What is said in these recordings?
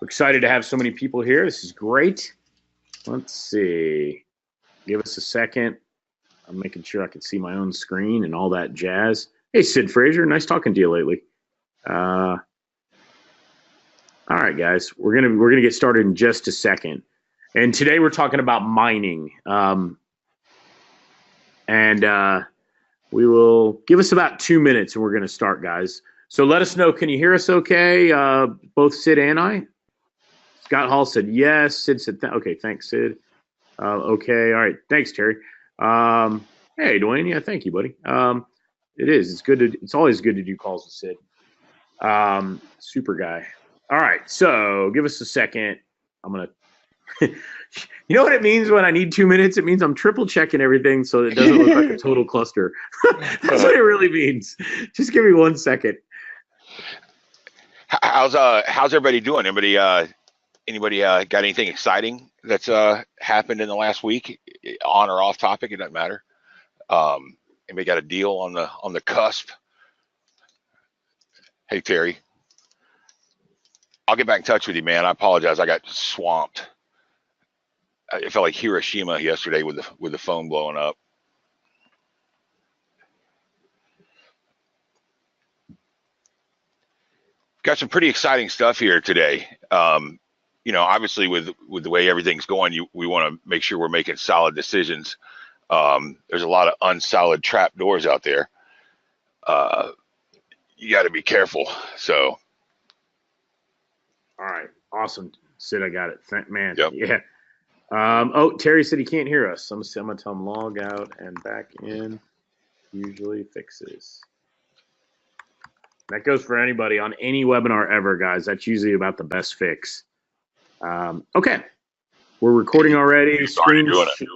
We're excited to have so many people here. This is great. Let's see. Give us a second. I'm making sure I can see my own screen and all that jazz. Hey, Sid Frazier. Nice talking to you lately. All right, guys. We're gonna get started in just a second. And today we're talking about mining. We will give us about 2 minutes and we're going to start, guys. So let us know. Can you hear us okay? Both Sid and I? Scott Hall said yes. Sid said, okay, thanks, Sid. Okay, all right. Thanks, Terry. Hey, Dwayne. Yeah, thank you, buddy. It is. It's good. It's always good to do calls with Sid. Super guy. All right, so give us a second. I'm going to you know what it means when I need 2 minutes? It means I'm triple checking everything so it doesn't look like a total cluster. That's what it really means. Just give me 1 second. How's everybody doing? Anybody got anything exciting that's happened in the last week, on or off topic? It doesn't matter. Anybody got a deal on the cusp? Hey Terry, I'll get back in touch with you, man. I apologize. I got swamped. It felt like Hiroshima yesterday with the phone blowing up. Got some pretty exciting stuff here today. Obviously with the way everything's going, we want to make sure we're making solid decisions. There's a lot of unsolid trap doors out there. You got to be careful. So. All right. Awesome. Sid, I got it. Man. Yep. Yeah. Terry said he can't hear us. I'm gonna tell him log out and back in. Usually fixes. That goes for anybody on any webinar ever, guys. That's usually about the best fix. Okay, we're recording already. Screen. Doing it.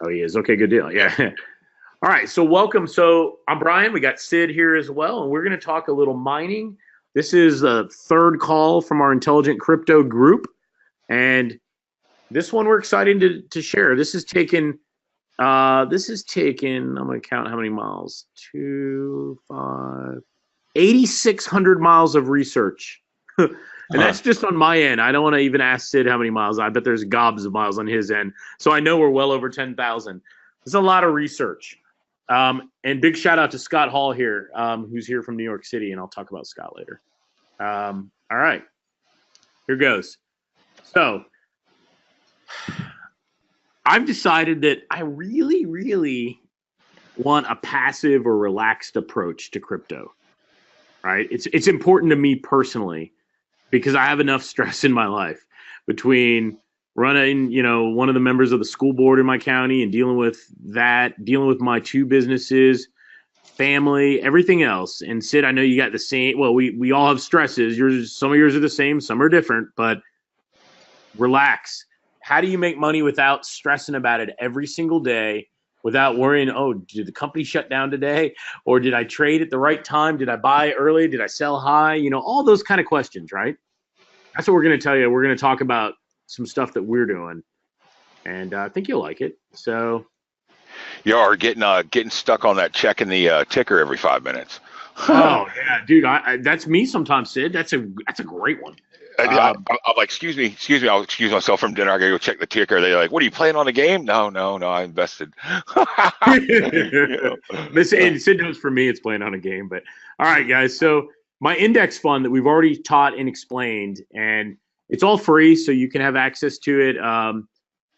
Oh, he is. Okay, good deal. Yeah. All right. So welcome. So I'm Brian. We got Sid here as well, and we're going to talk a little mining. This is the third call from our Intelligent Crypto group, and this one we're excited to share. This is taken. I'm going to count how many miles. 8,600 miles of research. And that's just on my end. I don't want to even ask Sid how many miles. I bet there's gobs of miles on his end. So I know we're well over 10,000. There's a lot of research. And big shout out to Scott Hall here, who's here from New York City. And I'll talk about Scott later. All right. Here goes. So I've decided that I really, really want a passive or relaxed approach to crypto, right? It's important to me personally because I have enough stress in my life between running, one of the members of the school board in my county and dealing with my 2 businesses, family, everything else. And Sid, I know you got the same. Well, we all have stresses. Some of yours are the same, some are different, but relax. How do you make money without stressing about it every single day, without worrying, oh, did the company shut down today? Or did I trade at the right time? Did I buy early? Did I sell high? All those kind of questions, right? That's what we're going to tell you. We're going to talk about some stuff that we're doing, and I think you'll like it. So, You are getting stuck on that checking the ticker every 5 minutes. Oh yeah, dude, that's me sometimes, Sid. That's a great one. I'm like, excuse me, I'll excuse myself from dinner. I gotta go check the ticker. They're like, what are you playing on a game? No, I invested. Sid knows for me it's playing on a game. But all right, guys. So my index fund that we've already taught and explained, and it's all free, so you can have access to it.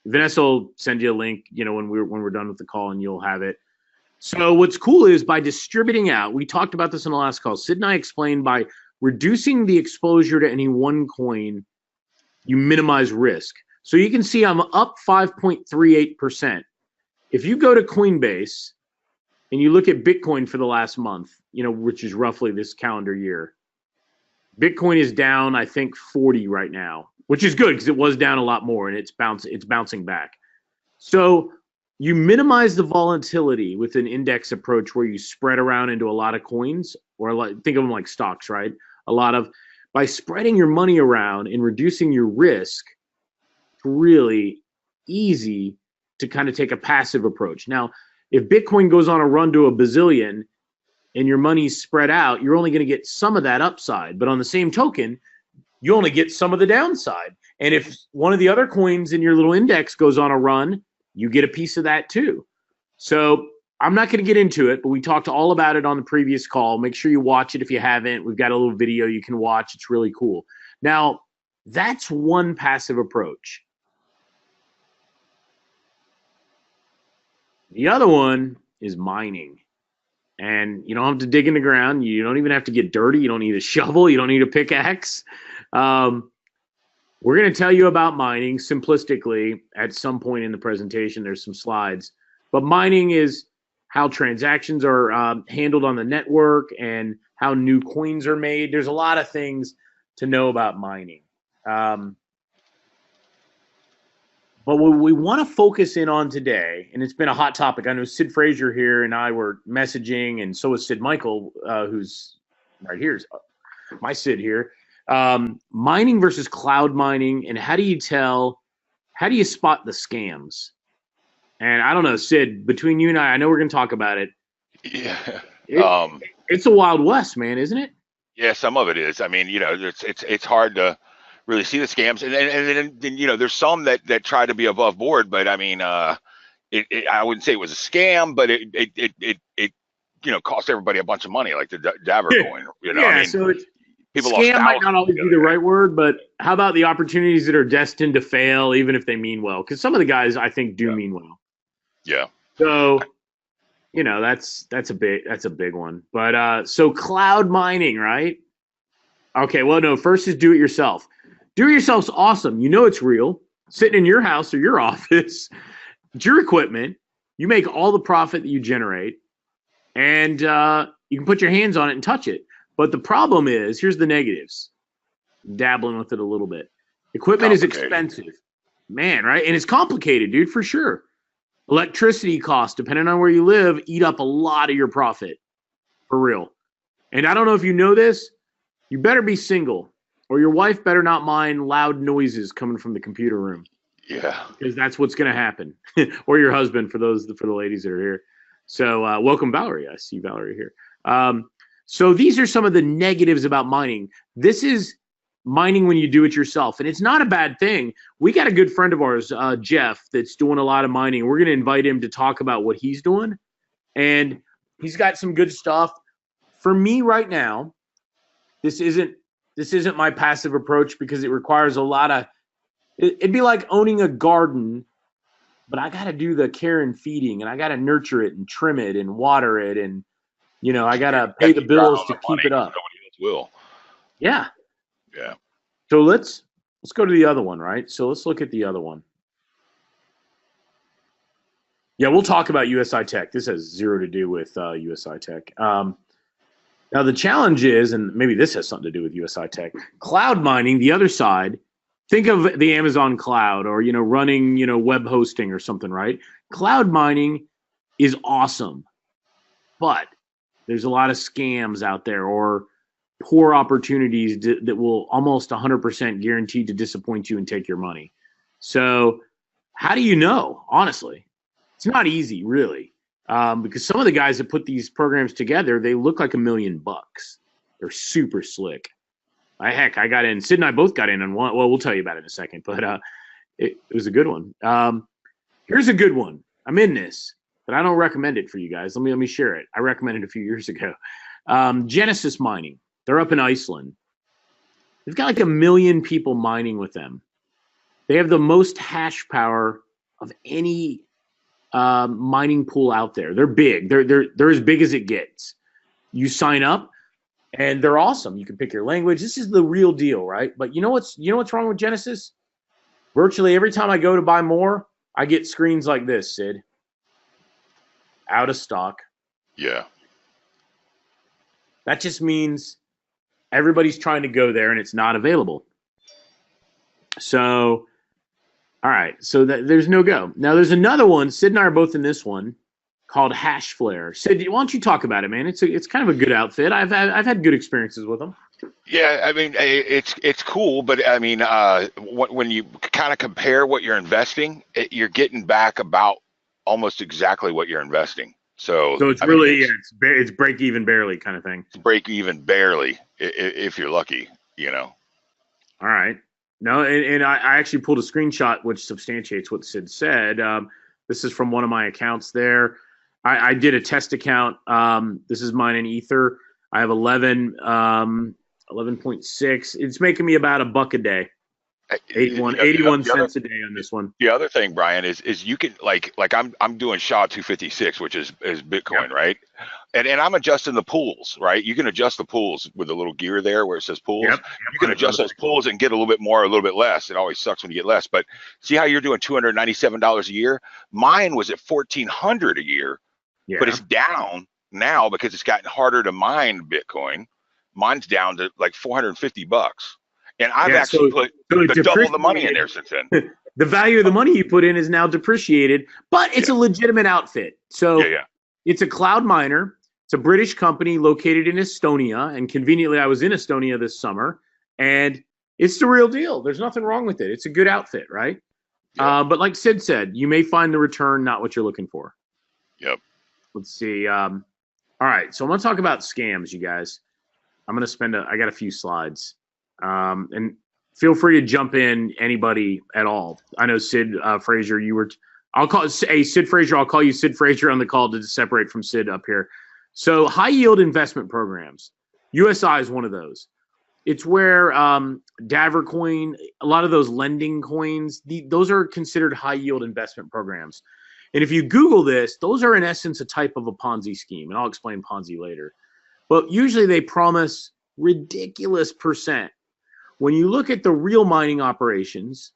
Vanessa will send you a link, when we're done with the call, and you'll have it. So what's cool is by distributing out, we talked about this in the last call. Sid and I explained by reducing the exposure to any one coin, you minimize risk. So you can see I'm up 5.38%. If you go to Coinbase and you look at Bitcoin for the last month, which is roughly this calendar year, Bitcoin is down, I think 40 right now, which is good because it was down a lot more and it's bouncing back. So you minimize the volatility with an index approach where you spread around into a lot of coins, or think of them like stocks, right? By spreading your money around and reducing your risk, it's really easy to kind of take a passive approach. Now, if Bitcoin goes on a run to a bazillion and your money's spread out, you're only going to get some of that upside. But on the same token, you only get some of the downside. And if one of the other coins in your little index goes on a run, you get a piece of that too. So I'm not going to get into it, but we talked all about it on the previous call. Make sure you watch it if you haven't. We've got a little video you can watch. It's really cool. Now, that's one passive approach. The other one is mining. And you don't have to dig in the ground. You don't even have to get dirty. You don't need a shovel. You don't need a pickaxe. We're going to tell you about mining simplistically at some point in the presentation. There's some slides. But mining is how transactions are handled on the network and how new coins are made. There's a lot of things to know about mining. But what we want to focus in on today, and it's been a hot topic. I know Sid Frazier here and I were messaging, and so is Sid Michael, who's right here. My Sid here. Mining versus cloud mining, and how do you spot the scams? And I don't know, Sid, between you and I know we're going to talk about it. Yeah. It's a Wild West, man, isn't it? Yeah, some of it is. I mean, it's hard to really see the scams, and then there's some that try to be above board, but I mean, I wouldn't say it was a scam, but it cost everybody a bunch of money, like the Daver coin. Yeah, I mean, so it's people scam lost might not always be the right word, but how about the opportunities that are destined to fail, even if they mean well? Because some of the guys I think do mean well. Yeah. So that's a big one. But so cloud mining, right? Okay, well, no, first is do it yourself. Do it yourself's awesome. You know it's real. Sitting in your house or your office, it's your equipment. You make all the profit that you generate, and you can put your hands on it and touch it. But the problem is, here's the negatives. Dabbling with it a little bit. Equipment is expensive. Man, right? And it's complicated, dude, for sure. Electricity costs, depending on where you live, eat up a lot of your profit. For real. And I don't know if you know this, you better be single. Or your wife better not mind loud noises coming from the computer room. Yeah. Because that's what's going to happen. Or your husband, for the ladies that are here. So welcome, Valerie. I see Valerie here. So these are some of the negatives about mining. This is mining when you do it yourself. And it's not a bad thing. We got a good friend of ours, Jeff, that's doing a lot of mining. We're going to invite him to talk about what he's doing. And he's got some good stuff. For me right now, this isn't my passive approach because it requires a lot of – it'd be like owning a garden, but I got to do the care and feeding, and I got to nurture it and trim it and water it, and, I got to pay the bills to keep it up. Nobody else will. Yeah. Yeah. So let's go to the other one, right? So let's look at the other one. Yeah, we'll talk about USI Tech. This has zero to do with USI Tech. Now, the challenge is, and maybe this has something to do with USI Tech, cloud mining, the other side, think of the Amazon cloud or, running, web hosting or something, right? Cloud mining is awesome, but there's a lot of scams out there or poor opportunities that will almost 100% guaranteed to disappoint you and take your money. So how do you know? Honestly, it's not easy, really. Because some of the guys that put these programs together, they look like $1 million. They're super slick. I got in. Sid and I both got in on one. Well, we'll tell you about it in a second, but it was a good one. Here's a good one. I'm in this, but I don't recommend it for you guys. Let me share it. I recommended it a few years ago. Genesis Mining. They're up in Iceland. They've got like 1 million people mining with them. They have the most hash power of any mining pool out there. They're big. They're as big as it gets. You sign up, and they're awesome. You can pick your language. This is the real deal, right? But you know what's wrong with Genesis? Virtually every time I go to buy more, I get screens like this, Sid. Out of stock. Yeah. That just means everybody's trying to go there, and it's not available. So, all right. So there's no go. Now, there's another one. Sid and I are both in this one called Hash Flare. Sid, why don't you talk about it, man? It's kind of a good outfit. I've had good experiences with them. Yeah, I mean, it's cool, but I mean, when you kind of compare what you're investing, you're getting back about almost exactly what you're investing. So it's really it's break even barely kind of thing. Break even barely if you're lucky, All right. No, and I actually pulled a screenshot which substantiates what Sid said. This is from one of my accounts there. I did a test account. This is mine in Ether. I have 11.6. It's making me about $1 a day. 81 cents a day on this one. The other thing, Brian, is you can like I'm doing SHA 256, which is Bitcoin, Yep. right? And I'm adjusting the pools, right? You can adjust the pools with the little gear there where it says pools. Yep. You can adjust those pools and get a little bit more, a little bit less. It always sucks when you get less. But see how you're doing $297 a year? Mine was at $1,400 a year, Yeah. but it's down now because it's gotten harder to mine Bitcoin. Mine's down to like $450. And I've actually put double the money in there since then. The value of the money you put in is now depreciated, but it's a legitimate outfit. So it's a cloud miner. It's a British company located in Estonia. And conveniently, I was in Estonia this summer. And it's the real deal. There's nothing wrong with it. It's a good outfit, right? Yeah. But like Sid said, you may find the return not what you're looking for. Yep. Let's see. All right. So I'm going to talk about scams, you guys. I'm going to I got a few slides. And feel free to jump in, anybody at all. I know Sid Frazier, Sid Frazier, I'll call you Sid Frazier on the call to separate from Sid up here. So high yield investment programs. USI is one of those. It's where Davercoin, a lot of those lending coins, those are considered high yield investment programs. And if you Google this, those are in essence a type of a Ponzi scheme. And I'll explain Ponzi later. But usually they promise ridiculous percent. When you look at the real mining operations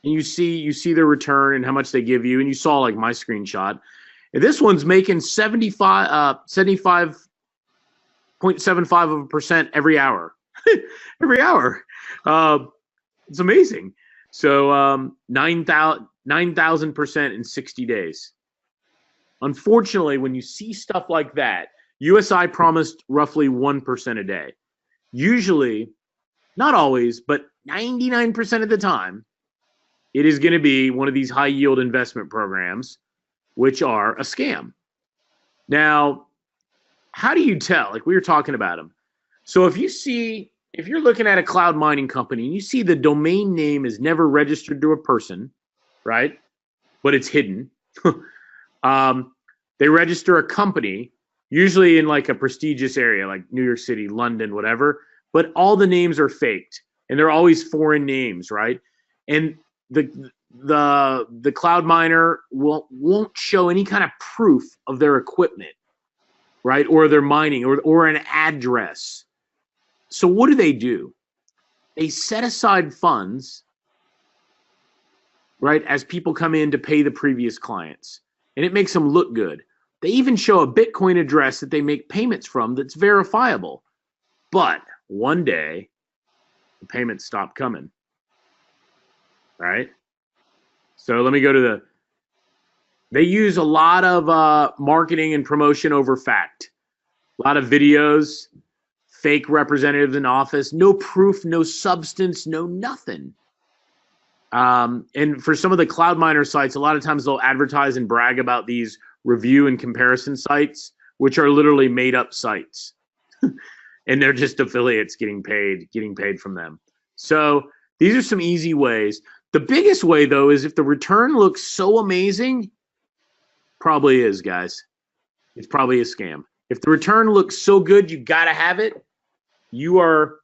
and you see their return and how much they give you, and you saw like my screenshot, and this one's making 75.75% every hour. Every hour. It's amazing. So 9,000% in 60 days. Unfortunately, when you see stuff like that, USI promised roughly 1% a day. Usually, not always, but 99% of the time, it is going to be one of these high yield investment programs, which are a scam. Now, how do you tell? Like we were talking about them. So if you're looking at a cloud mining company and you see the domain name is never registered to a person, right? But it's hidden. They register a company, usually in like a prestigious area like New York City, London, whatever. But all the names are faked, and they're always foreign names, right? And the cloud miner won't show any kind of proof of their equipment, right? Or their mining or an address. So what do? They set aside funds, right, as people come in to pay the previous clients. And it makes them look good. They even show a Bitcoin address that they make payments from that's verifiable. But one day, the payments stop coming, right? So let me go to they use a lot of marketing and promotion over fact. A lot of videos, fake representatives in office, no proof, no substance, no nothing. And for some of the cloud miner sites, a lot of times they'll advertise and brag about these review and comparison sites, which are literally made up sites. And they're just affiliates getting paid from them. So these are some easy ways. The biggest way, though, is if the return looks so amazing, probably is, guys. It's probably a scam. If the return looks so good, you got to have it. You are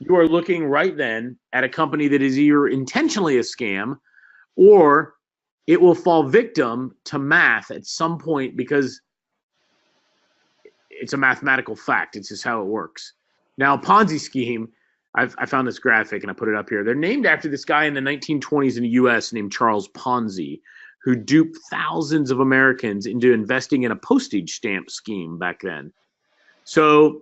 looking right then at a company that is either intentionally a scam or it will fall victim to math at some point because it's a mathematical fact. It's just how it works. Now, Ponzi scheme, I found this graphic and I put it up here. They're named after this guy in the 1920s in the U.S. named Charles Ponzi, who duped thousands of Americans into investing in a postage stamp scheme back then. So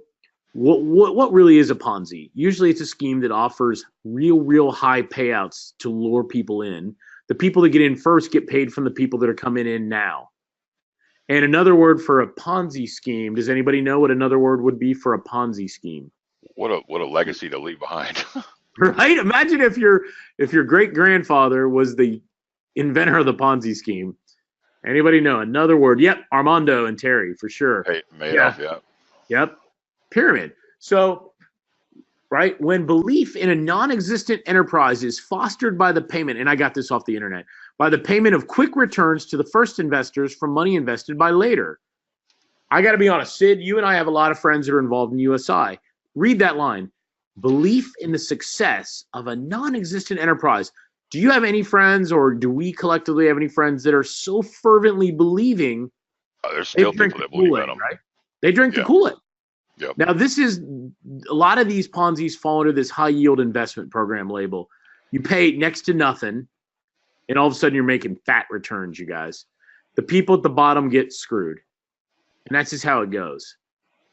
what really is a Ponzi? Usually it's a scheme that offers real high payouts to lure people in. The people that get in first get paid from the people that are coming in now. And another word for a Ponzi scheme, does anybody know what another word would be for a Ponzi scheme? What a legacy to leave behind. Right? Imagine if your great grandfather was the inventor of the Ponzi scheme. Anybody know another word? Yep, Armando and Terry for sure. Hey, Madoff, yeah. Yep. Pyramid. So right? When belief in a non-existent enterprise is fostered by the payment, and I got this off the internet, by the payment of quick returns to the first investors from money invested by later. I got to be honest, Sid, you and I have a lot of friends that are involved in USI. Read that line. Belief in the success of a non-existent enterprise. Do you have any friends, or do we collectively have any friends that are so fervently believing There's they still drink people the that believe in Kool-Aid, them. right? They drink the Yeah. Kool-Aid. Yep. Now, this is a lot of these Ponzi's fall under this high yield investment program label. You pay next to nothing, and all of a sudden you're making fat returns, you guys. The people at the bottom get screwed. And that's just how it goes.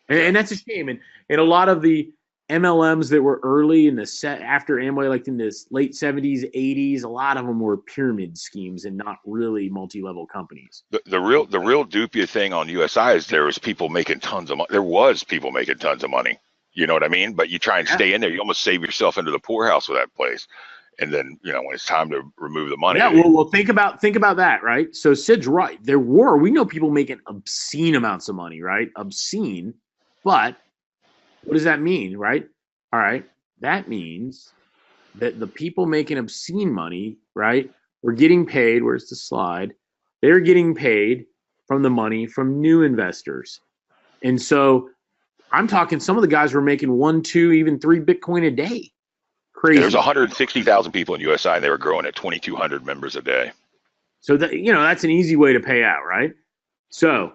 And that's a shame. And a lot of the MLMs that were early in the set after Amway, like in the late 70s, 80s, a lot of them were pyramid schemes and not really multi-level companies. The real dupia thing on USI is there was people making tons of money. There was people making tons of money. You know what I mean? But you try and stay in there, you almost save yourself into the poorhouse with that place. And then, when it's time to remove the money. Yeah, well, think about that, right? So Sid's right. We know people making obscene amounts of money, right? Obscene. But what does that mean, right? All right. That means that the people making obscene money, right, were getting paid. Where's the slide? They're getting paid from the money from new investors. And so I'm talking some of the guys were making 1, 2, even 3 Bitcoin a day. Crazy. There's 160,000 people in USI, and they were growing at 2,200 members a day. So that that's an easy way to pay out, right? So,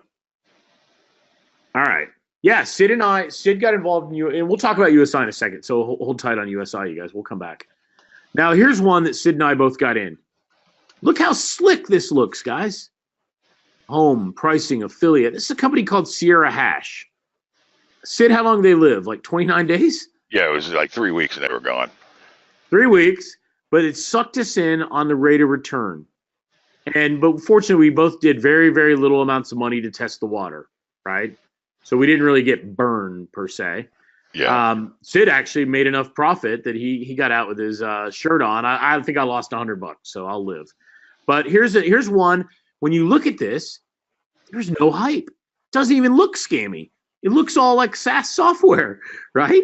all right, yeah. Sid got involved in you, and we'll talk about USI in a second. So hold tight on USI, you guys. We'll come back. Now here's one that Sid and I both got in. Look how slick this looks, guys. Home pricing affiliate. This is a company called Sierra Hash. Sid, how long did they live? Like 29 days? Yeah, it was like 3 weeks, and they were gone. 3 weeks, but it sucked us in on the rate of return. But fortunately, we both did very, very little amounts of money to test the water, right? So we didn't really get burned per se. Yeah. Sid actually made enough profit that he got out with his shirt on. I think I lost $100, so I'll live. But here's one. When you look at this, there's no hype. It doesn't even look scammy. It looks all like SaaS software, right?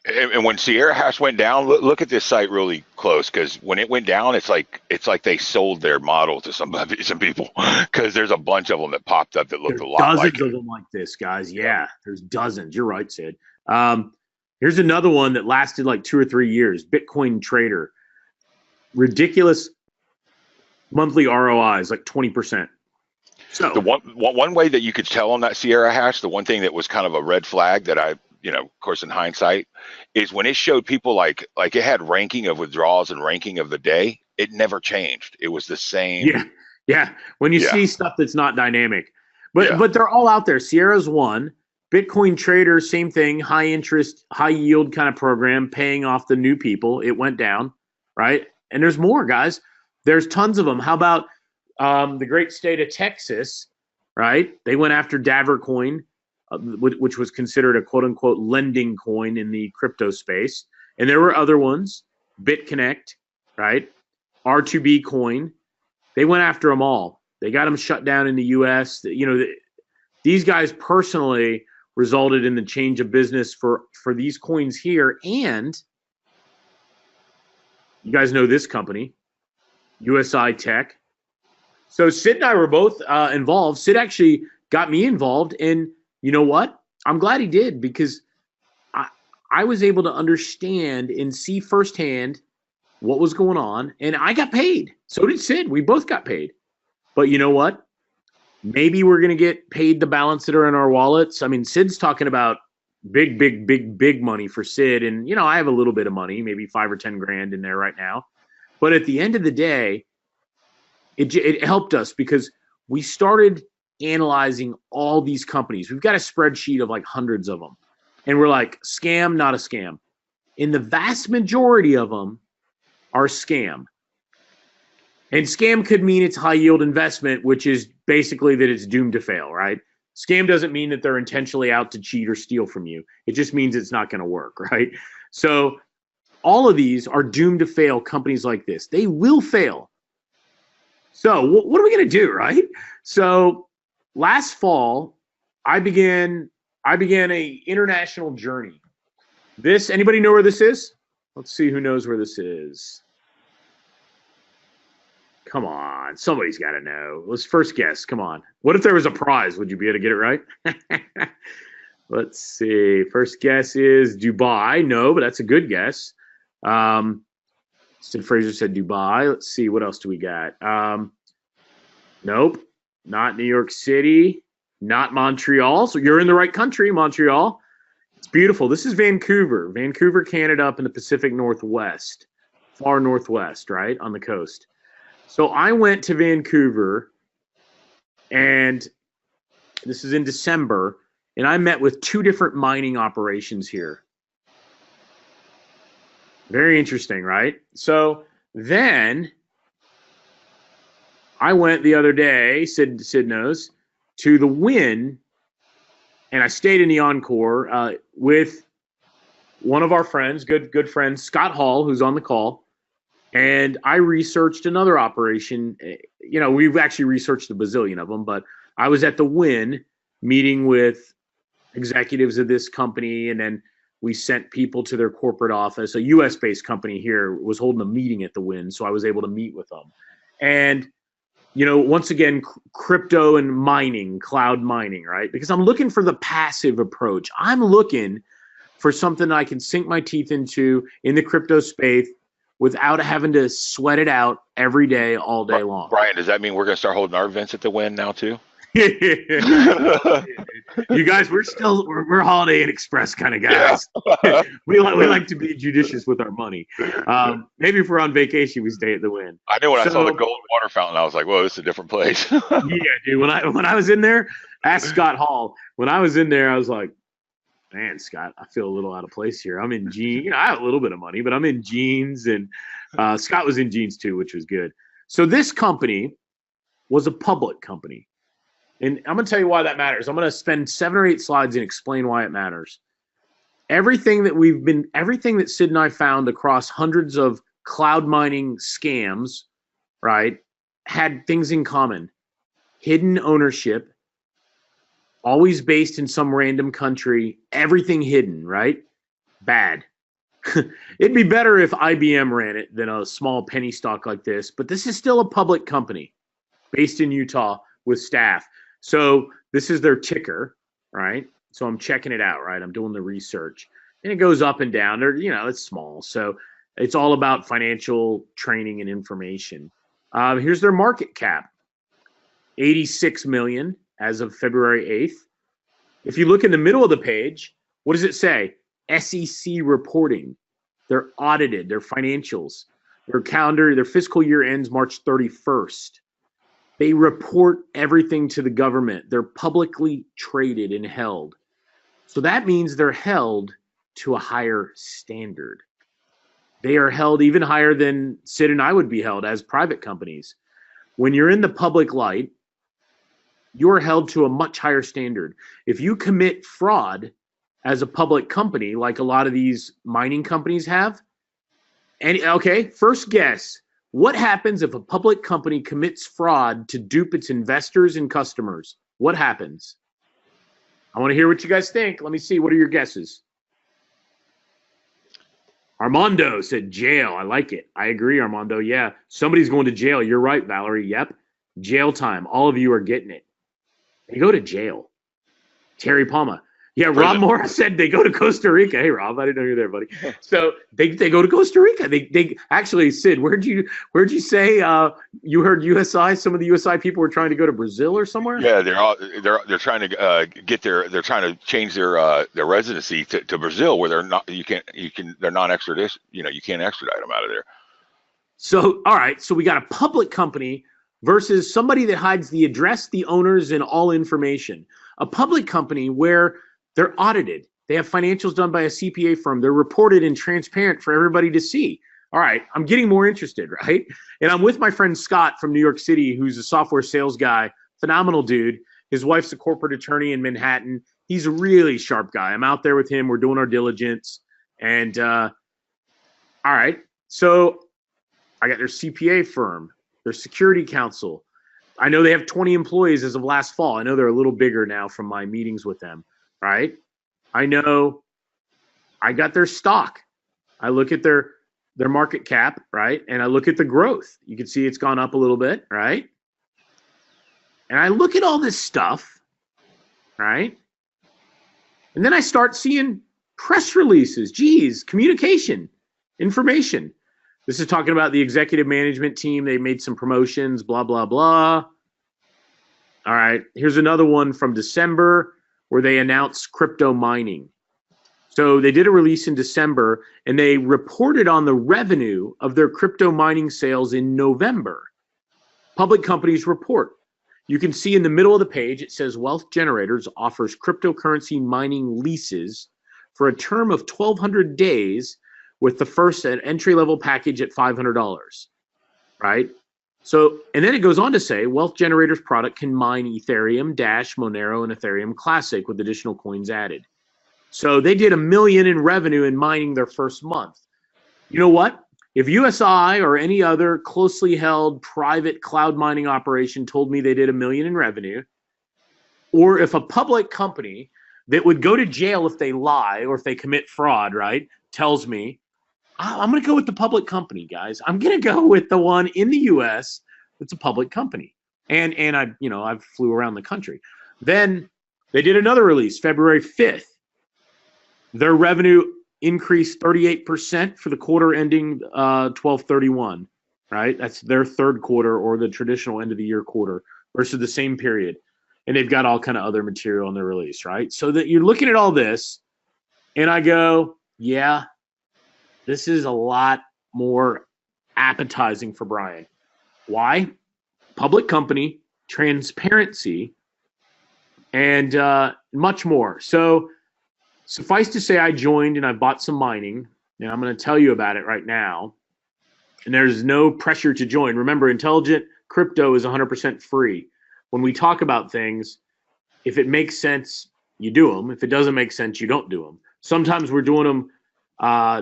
And when Sierra Hash went down, look at this site really close, because when it went down, it's like they sold their model to some people, because there's a bunch of them that popped up that looked a lot like it. Dozens of them like this, guys. Yeah, there's dozens. You're right, Sid. Here's another one that lasted like 2 or 3 years. Bitcoin Trader. Ridiculous monthly ROIs, like 20%. So the one way that you could tell on that Sierra Hash, the one thing that was kind of a red flag that I, of course, in hindsight, is when it showed people like it had ranking of withdrawals and ranking of the day, it never changed. It was the same. Yeah. When you see stuff that's not dynamic, but they're all out there. Sierra's one. Bitcoin Trader, same thing. High interest, high yield kind of program, paying off the new people. It went down, right? And there's more, guys. There's tons of them. How about the great state of Texas, right? They went after Davercoin, which was considered a quote-unquote lending coin in the crypto space. And there were other ones, BitConnect, right? R2B coin. They went after them all. They got them shut down in the U.S. These guys personally resulted in the change of business for these coins here. And you guys know this company, USI Tech. So Sid and I were both involved. Sid actually got me involved, and you know what? I'm glad he did, because I was able to understand and see firsthand what was going on, and I got paid. So did Sid. We both got paid. But you know what? Maybe we're going to get paid the balance that are in our wallets. I mean, Sid's talking about big money for Sid, and I have a little bit of money, maybe 5 or 10 grand in there right now. But at the end of the day, it helped us, because we started analyzing all these companies. We've got a spreadsheet of like hundreds of them, and we're like, scam, not a scam. And the vast majority of them are scam. And scam could mean it's high yield investment, which is basically that it's doomed to fail, right? Scam doesn't mean that they're intentionally out to cheat or steal from you. It just means it's not going to work, right? So all of these are doomed to fail, companies like this. They will fail. So what are we going to do, right? So last fall, I began a international journey. This, anybody know where this is? Let's see who knows where this is. Come on, somebody's got to know. Let's first guess. Come on. What if there was a prize? Would you be able to get it right? Let's see. First guess is Dubai. No, but that's a good guess. Sid Fraser said Dubai. Let's see. What else do we got? Nope. Not New York City. Not Montreal. So you're in the right country, Montreal. It's beautiful. This is Vancouver. Vancouver, Canada, up in the Pacific Northwest. Far northwest, right? On the coast. So I went to Vancouver, and this is in December, and I met with 2 different mining operations here. Very interesting, right? So then I went the other day, Sid knows, to the Wynn, and I stayed in the Encore with one of our friends, good friend, Scott Hall, who's on the call. And I researched another operation. You know, we've actually researched a bazillion of them, but I was at the Wynn meeting with executives of this company, and then we sent people to their corporate office. A U.S.-based company here was holding a meeting at the Wynn, so I was able to meet with them. And, you know, once again, crypto and mining, cloud mining, right? Because I'm looking for the passive approach. I'm looking for something I can sink my teeth into in the crypto space without having to sweat it out every day, all day long. Brian, does that mean we're going to start holding our events at the Wynn now too? You guys, we're Holiday Inn Express kind of guys. Yeah. we like to be judicious with our money. Maybe if we're on vacation, we stay at the Wynn. I knew when I saw the gold water fountain, I was like, "Whoa, this is a different place." Yeah, dude. When I was in there, ask Scott Hall. When I was in there, I was like, man, Scott, I feel a little out of place here. I'm in jeans. You know, I have a little bit of money, but I'm in jeans, and Scott was in jeans too, which was good. So this company was a public company, and I'm going to tell you why that matters. I'm going to spend 7 or 8 slides and explain why it matters. Everything that Sid and I found across hundreds of cloud mining scams, right, had things in common: hidden ownership. Always based in some random country, everything hidden, right? Bad. It'd be better if IBM ran it than a small penny stock like this, but this is still a public company based in Utah with staff. So this is their ticker, right? So I'm checking it out, right? I'm doing the research, and it goes up and down. It's small. So it's all about financial training and information. Here's their market cap, 86 million. As of February 8th. If you look in the middle of the page, what does it say? SEC reporting. They're audited, their financials. Their fiscal year ends March 31st. They report everything to the government. They're publicly traded and held. So that means they're held to a higher standard. They are held even higher than Sid and I would be held as private companies. When you're in the public light, you're held to a much higher standard. If you commit fraud as a public company, like a lot of these mining companies have, first guess, what happens if a public company commits fraud to dupe its investors and customers? What happens? I want to hear what you guys think. Let me see. What are your guesses? Armando said jail. I like it. I agree, Armando. Yeah, somebody's going to jail. You're right, Valerie. Yep. Jail time. All of you are getting it. They go to jail. Terry Palma. Yeah, Rob Morris said they go to Costa Rica. Hey, Rob, I didn't know you were there, buddy. So they go to Costa Rica. They actually, Sid, where'd you say you heard USI? Some of the USI people were trying to go to Brazil or somewhere. Yeah, they're trying to they're trying to change their residency to Brazil, where they're not. They're non-extradition. You can't extradite them out of there. So all right, so we got a public company versus somebody that hides the address, the owners, and all information. A public company where they're audited. They have financials done by a CPA firm. They're reported and transparent for everybody to see. All right, I'm getting more interested, right? And I'm with my friend Scott from New York City, who's a software sales guy, phenomenal dude. His wife's a corporate attorney in Manhattan. He's a really sharp guy. I'm out there with him. We're doing our diligence. And all right, so I got their CPA firm, their security counsel. I know they have 20 employees as of last fall. I know they're a little bigger now from my meetings with them, right? I know I got their stock. I look at their market cap, right? And I look at the growth. You can see it's gone up a little bit, right? And I look at all this stuff, right? And then I start seeing press releases. Geez, communication, information. This is talking about the executive management team. They made some promotions, blah, blah, blah. All right, here's another one from December where they announced crypto mining. So they did a release in December, and they reported on the revenue of their crypto mining sales in November. Public companies report. You can see in the middle of the page, it says Wealth Generators offers cryptocurrency mining leases for a term of 1,200 days with the first entry-level package at $500, right? So, and then it goes on to say Wealth Generators product can mine Ethereum, Dash, Monero, and Ethereum Classic with additional coins added. So they did $1 million in revenue in mining their first month. You know what? If USI or any other closely held private cloud mining operation told me they did $1 million in revenue, or if a public company that would go to jail if they lie or if they commit fraud, right, tells me, I'm going to go with the public company, guys. I'm going to go with the one in the U.S. that's a public company. And I flew around the country. Then they did another release, February 5th. Their revenue increased 38% for the quarter ending 12/31, right? That's their third quarter or the traditional end of the year quarter versus the same period. And they've got all kind of other material in their release, right? So that you're looking at all this, and I go, yeah, this is a lot more appetizing for Brian. Why? Public company, transparency, and much more. So suffice to say, I joined and I bought some mining, and I'm going to tell you about it right now. And there's no pressure to join. Remember, intelligent crypto is 100% free. When we talk about things, if it makes sense, you do them. If it doesn't make sense, you don't do them. Sometimes we're doing them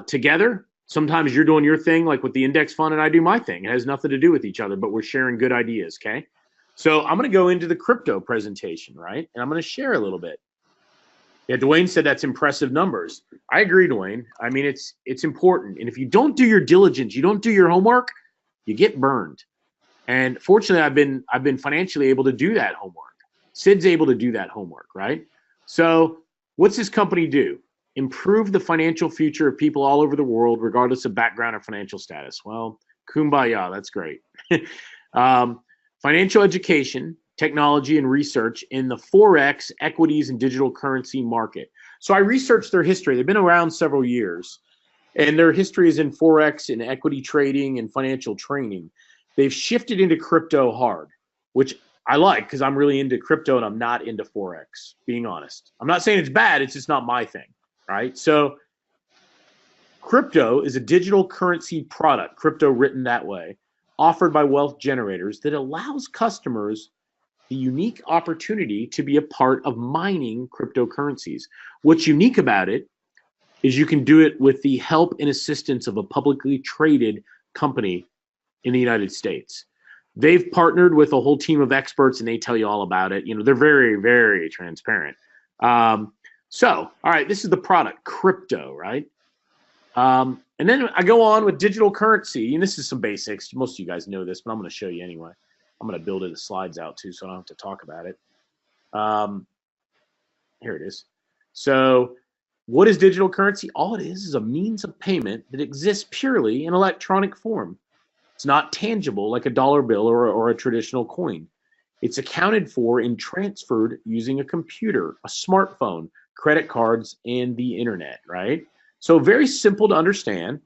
together. Sometimes you're doing your thing, like with the index fund, and I do my thing. It has nothing to do with each other, but we're sharing good ideas, okay? So I'm going to go into the crypto presentation, right? And I'm going to share a little bit. Yeah, Dwayne said that's impressive numbers. I agree, Dwayne. I mean, it's important. And if you don't do your diligence, you don't do your homework, you get burned. And fortunately, I've been financially able to do that homework. Sid's able to do that homework, right? So what's this company do? Improve the financial future of people all over the world, regardless of background or financial status. Well, kumbaya, that's great. Financial education, technology, and research in the Forex, equities, and digital currency market. So I researched their history. They've been around several years, and their history is in Forex and equity trading and financial training. They've shifted into crypto hard, which I like because I'm really into crypto and I'm not into Forex, being honest. I'm not saying it's bad, it's just not my thing, right? So crypto is a digital currency product, crypto written that way, offered by Wealth Generators that allows customers the unique opportunity to be a part of mining cryptocurrencies. What's unique about it is you can do it with the help and assistance of a publicly traded company in the United States. They've partnered with a whole team of experts, and they tell you all about it. You know, they're very, very transparent. So, all right, this is the product, crypto, right? And then I go on with digital currency, and this is some basics. Most of you guys know this, but I'm going to show you anyway. I'm going to build the slides out too, so I don't have to talk about it. Here it is. So what is digital currency? All it is a means of payment that exists purely in electronic form. It's not tangible like a dollar bill or a traditional coin. It's accounted for and transferred using a computer, a smartphone, credit cards, and the internet, right? So very simple to understand.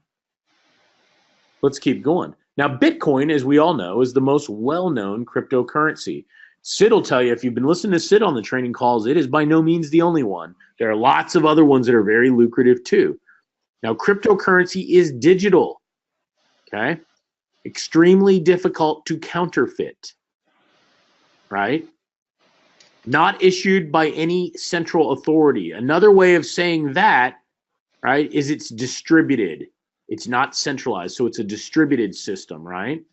Let's keep going. Now, Bitcoin, as we all know, is the most well-known cryptocurrency. Sid will tell you, if you've been listening to Sid on the training calls, it is by no means the only one. There are lots of other ones that are very lucrative too. Now, cryptocurrency is digital, okay? Extremely difficult to counterfeit, right? Not issued by any central authority. Another way of saying that, right, is it's distributed. It's not centralized, so it's a distributed system, right?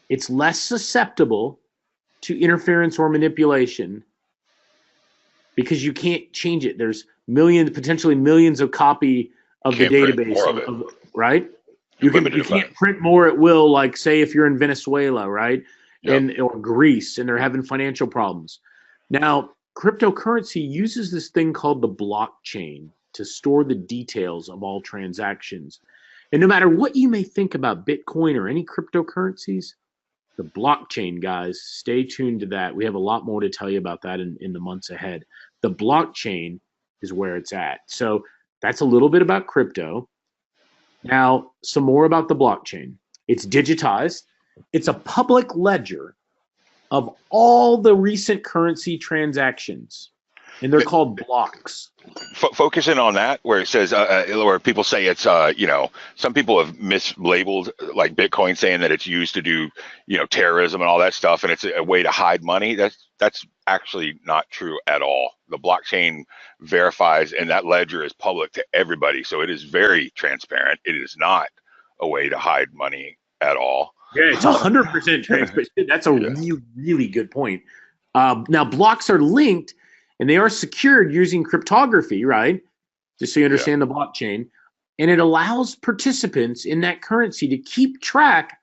It's less susceptible to interference or manipulation because you can't change it. There's millions, potentially millions of copy of the Can't print database, more of it. right? Limited You can't amount. print more at will, like say if you're in Venezuela, right? Yep. Or Greece, and they're having financial problems. Now, cryptocurrency uses this thing called the blockchain to store the details of all transactions. And no matter what you may think about Bitcoin or any cryptocurrencies, the blockchain, guys, stay tuned to that. We have a lot more to tell you about that in the months ahead. The blockchain is where it's at. So that's a little bit about crypto. Now, some more about the blockchain. It's digitized. It's a public ledger of all the recent currency transactions, and they're called blocks. Focusing on that, where it says, where people say it's, some people have mislabeled like Bitcoin, saying that it's used to do, terrorism and all that stuff, and it's a way to hide money. That's actually not true at all. The blockchain verifies, and that ledger is public to everybody, so it is very transparent. It is not a way to hide money at all. Yeah, it's 100% transparent. That's a really, really good point. Now, blocks are linked, and they are secured using cryptography, right? Just so you understand the blockchain. And it allows participants in that currency to keep track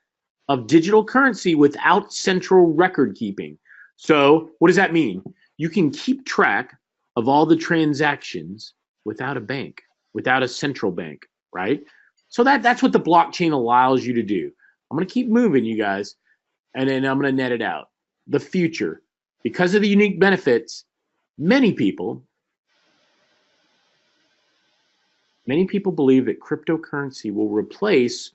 of digital currency without central record keeping. So what does that mean? You can keep track of all the transactions without a bank, without a central bank, right? So that's what the blockchain allows you to do. I'm going to keep moving, you guys, and then I'm going to net it out. The future, because of the unique benefits, many people believe that cryptocurrency will replace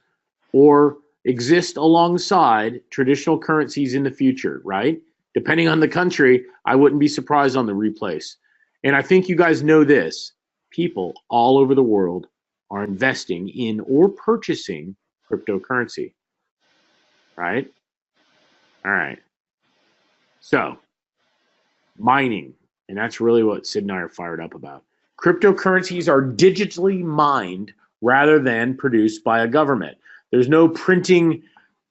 or exist alongside traditional currencies in the future, right? Depending on the country, I wouldn't be surprised on the replace. And I think you guys know this. People all over the world are investing in or purchasing cryptocurrency. Right? All right. So, mining, and that's really what Sid and I are fired up about. Cryptocurrencies are digitally mined rather than produced by a government. There's no printing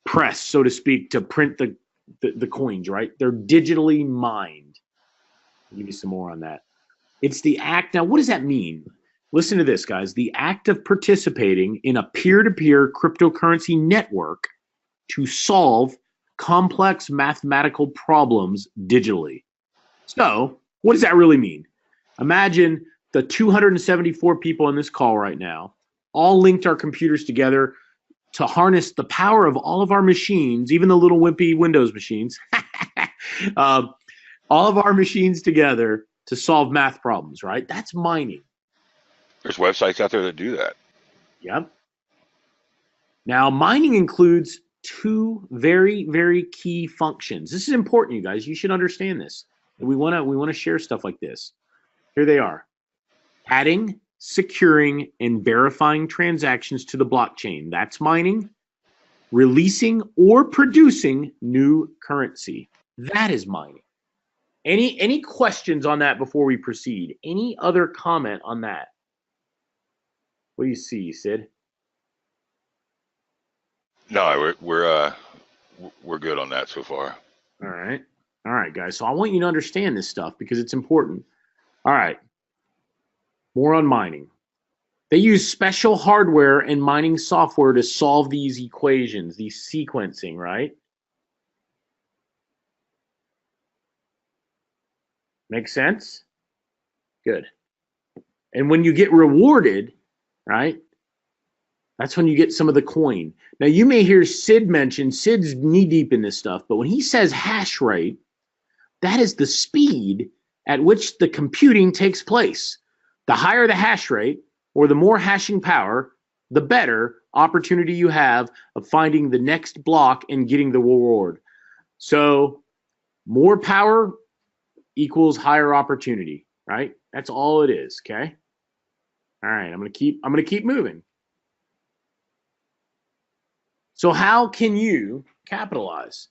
press, so to speak, to print the coins, right? They're digitally mined. I'll give you some more on that. It's the act. Now, what does that mean? Listen to this, guys. The act of participating in a peer-to-peer cryptocurrency network to solve complex mathematical problems digitally. So, what does that really mean? Imagine the 274 people on this call right now all linked our computers together to harness the power of all of our machines, even the little wimpy Windows machines, all of our machines together to solve math problems, right? That's mining. There's websites out there that do that. Yep. Now, mining includes two very, very key functions. This is important, you guys. You should understand this. We want to share stuff like this. Here they are. Adding, securing, and verifying transactions to the blockchain. That's mining. Releasing or producing new currency. That is mining. Any questions on that before we proceed? Any other comment on that? What do you see, Sid? No, we're good on that so far. All right, guys. So I want you to understand this stuff because it's important. All right. More on mining. They use special hardware and mining software to solve these equations, these sequencing, right? Make sense? Good. And when you get rewarded, right? That's when you get some of the coin. Now, you may hear Sid mention, Sid's knee deep in this stuff, but when he says hash rate, that is the speed at which the computing takes place. The higher the hash rate, or the more hashing power, the better opportunity you have of finding the next block and getting the reward. So, more power equals higher opportunity, right? That's all it is, okay? All right, I'm gonna keep moving. So how can you capitalize?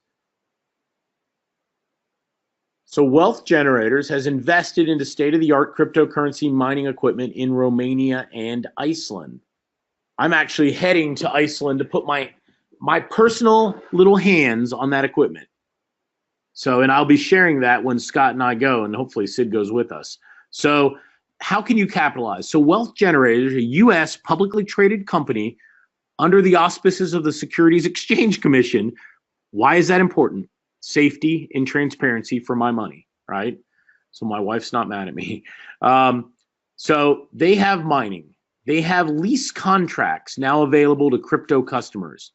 So Wealth Generators has invested into state-of-the-art cryptocurrency mining equipment in Romania and Iceland. I'm actually heading to Iceland to put my personal little hands on that equipment. So, and I'll be sharing that when Scott and I go, and hopefully Sid goes with us. So how can you capitalize? So Wealth Generators, a U.S. publicly traded company under the auspices of the Securities Exchange Commission. Why is that important? Safety and transparency for my money, right? So my wife's not mad at me. So they have mining. They have lease contracts now available to crypto customers.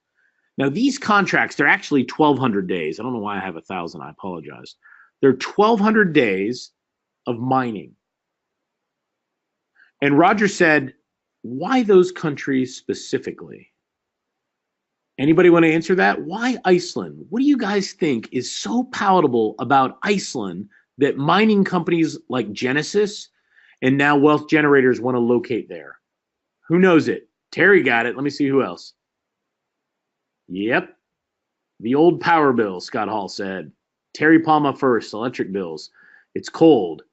Now, these contracts, they're actually 1,200 days. I don't know why I have 1,000. I apologize. They're 1,200 days of mining. And Roger said, why those countries specifically? Anybody want to answer that? Why Iceland? What do you guys think is so palatable about Iceland that mining companies like Genesis and now Wealth Generators want to locate there? Who knows it? Terry got it. Let me see who else. Yep. The old power bill, Scott Hall said. Terry Palma first, electric bills. It's cold.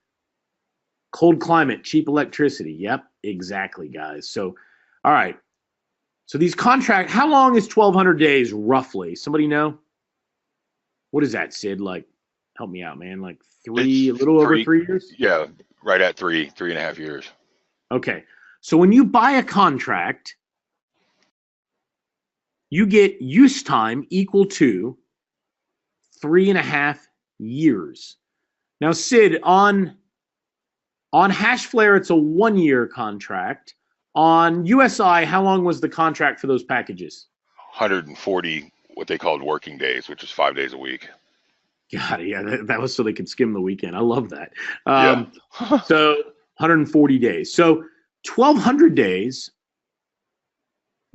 Cold climate, cheap electricity. Yep, exactly, guys. So, all right. So these contracts, how long is 1,200 days roughly? Somebody know? What is that, Sid? Like, help me out, man. Like a little over 3 years? Yeah, right at 3.5 years. Okay. So when you buy a contract, you get use time equal to 3.5 years. Now, Sid, on Hashflare, it's a 1-year contract. On USI, how long was the contract for those packages? 140, what they called working days, which is 5 days a week. God, yeah, that was so they could skim the weekend. I love that. Yeah. So 140 days. So 1,200 days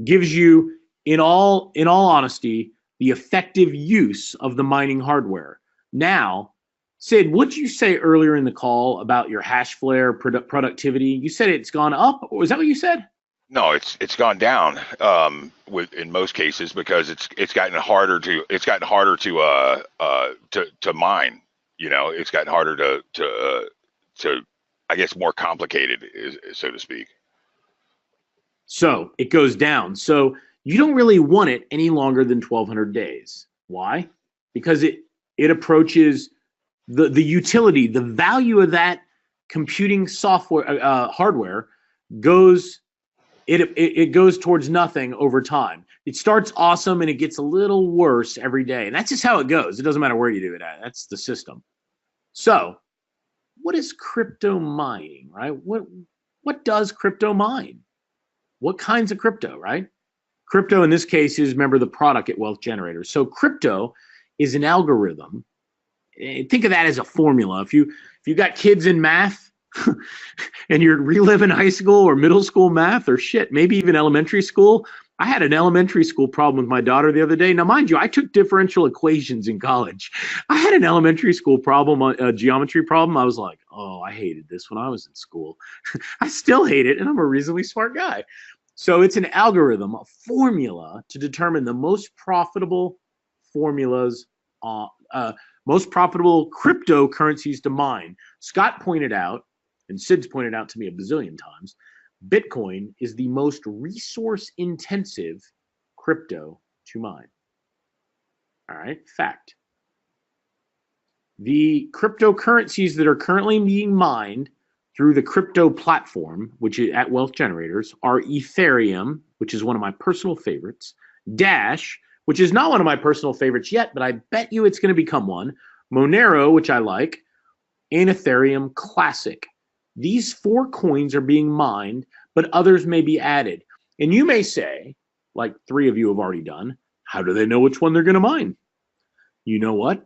gives you, in all honesty, the effective use of the mining hardware. Now, Sid, what'd you say earlier in the call about your Hashflare productivity? You said it's gone up, or is that what you said? No, it's gone down in most cases because it's gotten harder to mine. You know, it's gotten harder to I guess more complicated, so to speak. So it goes down. So you don't really want it any longer than 1,200 days. Why? Because it approaches the utility, the value of that computing software hardware goes it goes towards nothing over time. It starts awesome and it gets a little worse every day. And that's just how it goes. It doesn't matter where you do it at. That's the system. So what is crypto mining, right? What does crypto mine? What kinds of crypto, right? Crypto in this case is, remember, the product at Wealth Generators. So crypto is an algorithm. Think of that as a formula. If you got kids in math and you're reliving high school or middle school math or shit, maybe even elementary school. I had an elementary school problem with my daughter the other day. Now, mind you, I took differential equations in college. I had an elementary school problem, a geometry problem. I was like, oh, I hated this when I was in school. I still hate it, and I'm a reasonably smart guy. So it's an algorithm, a formula to determine the most profitable formulas, most profitable cryptocurrencies to mine. Scott pointed out, and Sid's pointed out to me a bazillion times, Bitcoin is the most resource-intensive crypto to mine. All right, fact. The cryptocurrencies that are currently being mined through the crypto platform, which is at Wealth Generators, are Ethereum, which is one of my personal favorites, Dash, which is not one of my personal favorites yet, but I bet you it's going to become one, Monero, which I like, and Ethereum Classic. These 4 coins are being mined, but others may be added. And you may say, like 3 of you have already done, how do they know which one they're going to mine? You know what?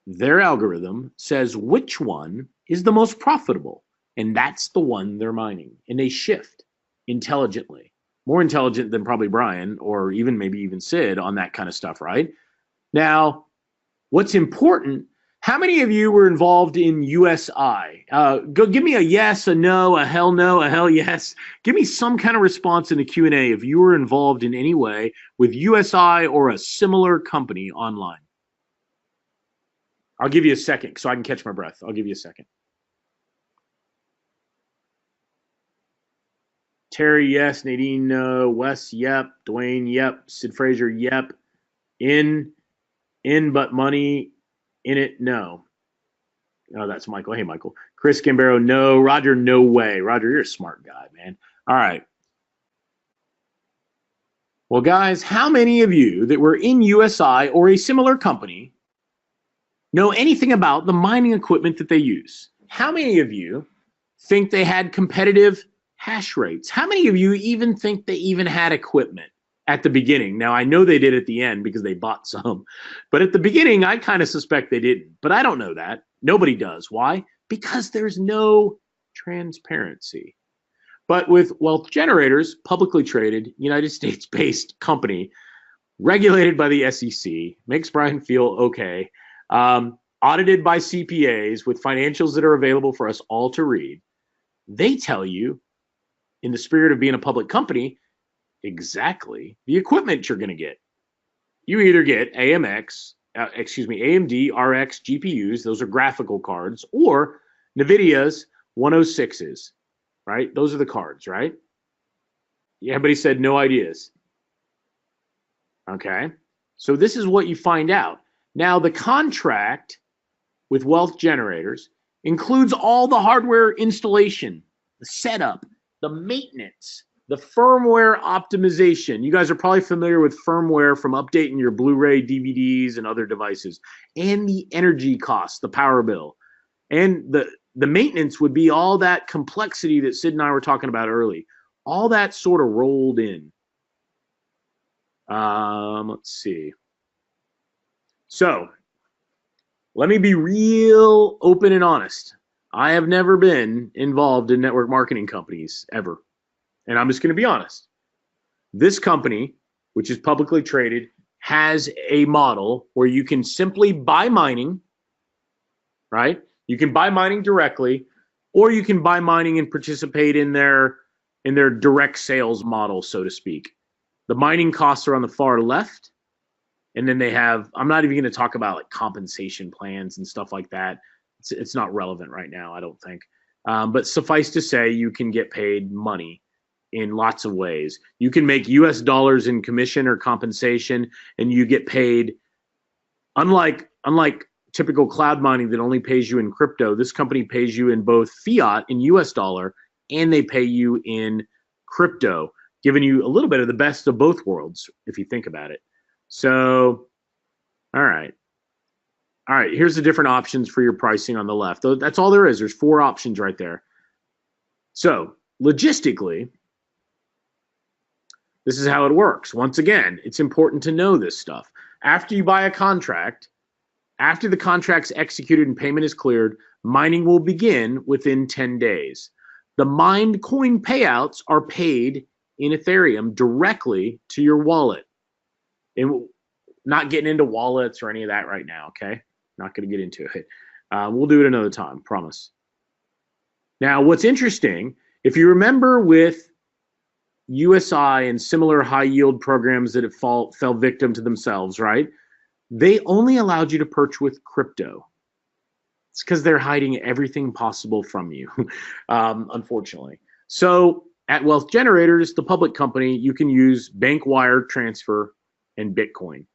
Their algorithm says which one is the most profitable, and that's the one they're mining. And they shift intelligently, more intelligent than probably Brian or maybe even Sid on that kind of stuff, right? Now, what's important, how many of you were involved in USI? Go give me a yes, a no, a hell yes. Give me some kind of response in the Q&A if you were involved in any way with USI or a similar company online. I'll give you a second so I can catch my breath. I'll give you a second. Terry, yes. Nadine, no. Wes, yep. Dwayne, yep. Sid Frazier, yep. In but money in it, no. Oh, that's Michael. Hey, Michael. Chris Gambaro, no. Roger, no way. Roger, you're a smart guy, man. All right. Well, guys, how many of you that were in USI or a similar company know anything about the mining equipment that they use? How many of you think they had competitive hash rates? How many of you even think they even had equipment at the beginning? Now, I know they did at the end because they bought some, but at the beginning, I kind of suspect they didn't, but I don't know that. Nobody does. Why? Because there's no transparency. But with Wealth Generators, publicly traded, United States-based company, regulated by the SEC, makes Brian feel okay, audited by CPAs with financials that are available for us all to read, they tell you, in the spirit of being a public company, exactly the equipment you're going to get. You either get AMD RX GPUs, those are graphical cards, or NVIDIA's 106s, right? Those are the cards, right? Everybody said no ideas. Okay, so this is what you find out. Now, the contract with Wealth Generators includes all the hardware installation, the setup, the maintenance, the firmware optimization. You guys are probably familiar with firmware from updating your Blu-ray DVDs and other devices, and the energy cost, the power bill. And the maintenance would be all that complexity that Sid and I were talking about early. All that sort of rolled in. Let's see. So let me be real open and honest. I have never been involved in network marketing companies ever. And I'm just going to be honest. This company, which is publicly traded, has a model where you can simply buy mining, right? You can buy mining directly, or you can buy mining and participate in their direct sales model, so to speak. The mining costs are on the far left. And then they have, I'm not even going to talk about like compensation plans and stuff like that. It's not relevant right now, I don't think. But suffice to say, you can get paid money in lots of ways. You can make US dollars in commission or compensation, and you get paid, unlike typical cloud mining that only pays you in crypto, this company pays you in both fiat in US dollar, and they pay you in crypto, giving you a little bit of the best of both worlds, if you think about it. So, all right. Here's the different options for your pricing on the left. That's all there is. There's 4 options right there. So, logistically, this is how it works. Once again, it's important to know this stuff. After you buy a contract, after the contract's executed and payment is cleared, mining will begin within 10 days. The mined coin payouts are paid in Ethereum directly to your wallet. And not getting into wallets or any of that right now, okay? Not going to get into it. We'll do it another time, promise. Now, what's interesting, if you remember with USI and similar high-yield programs that have fell victim to themselves, right? They only allowed you to purchase with crypto. It's because they're hiding everything possible from you, unfortunately. So at Wealth Generators, the public company, you can use bank wire transfer and Bitcoin.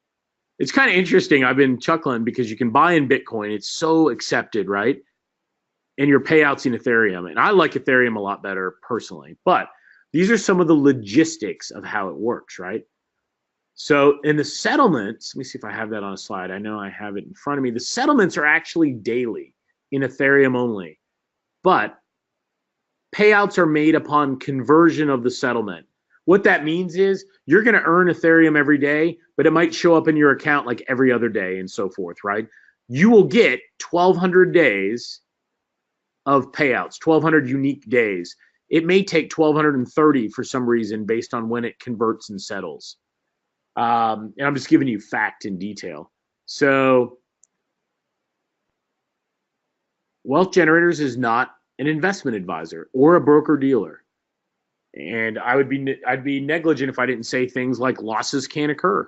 It's kind of interesting. I've been chuckling because you can buy in Bitcoin. It's so accepted, right? And your payouts in Ethereum. And I like Ethereum a lot better personally. But these are some of the logistics of how it works, right? So in the settlements, let me see if I have that on a slide. I know I have it in front of me. The settlements are actually daily in Ethereum only. But payouts are made upon conversion of the settlement. What that means is you're going to earn Ethereum every day, but it might show up in your account like every other day and so forth, right? You will get 1,200 days of payouts, 1,200 unique days. It may take 1,230 for some reason based on when it converts and settles. And I'm just giving you fact and detail. So Wealth Generators is not an investment advisor or a broker dealer. And I'd be negligent if I didn't say things like losses can occur.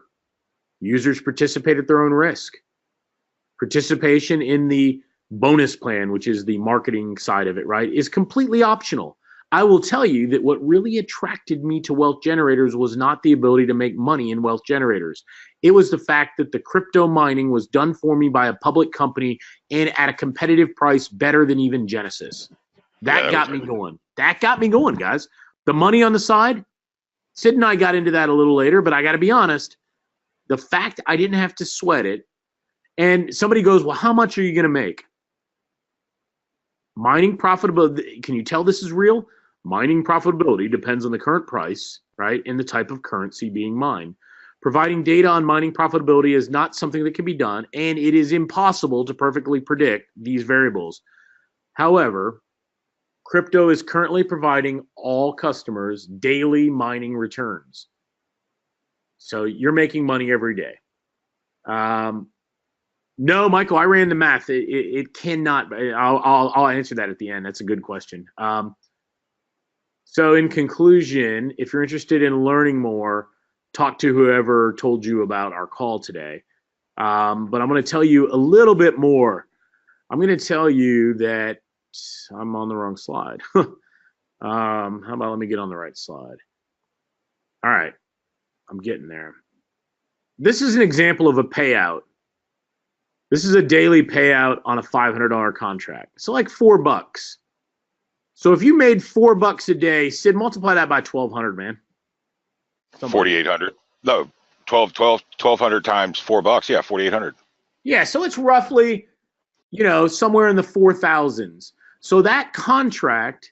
Users participate at their own risk. Participation in the bonus plan, which is the marketing side of it, right, is completely optional. I will tell you that what really attracted me to wealth generators was not the ability to make money in wealth generators. It was the fact that the crypto mining was done for me by a public company and at a competitive price better than even Genesis. Yeah, That got me going. That got me going, guys. The money on the side, Sid and I got into that a little later, but I got to be honest, the fact I didn't have to sweat it, and somebody goes, well, how much are you going to make? Mining profitability, can you tell this is real? Mining profitability depends on the current price, right, and the type of currency being mined. Providing data on mining profitability is not something that can be done, and it is impossible to perfectly predict these variables. However, crypto is currently providing all customers daily mining returns. So you're making money every day. No, Michael, I ran the math. It cannot. I'll answer that at the end. That's a good question. So in conclusion, if you're interested in learning more, talk to whoever told you about our call today. But I'm going to tell you a little bit more. I'm going to tell you that I'm on the wrong slide. How about let me get on the right slide? All right. I'm getting there. This is an example of a payout. This is a daily payout on a $500 contract. So like $4. So if you made $4 a day, Sid, multiply that by 1,200, man. 4,800. No, 1,200 times $4. Yeah, 4,800. Yeah, so it's roughly, somewhere in the 4,000s. So that contract,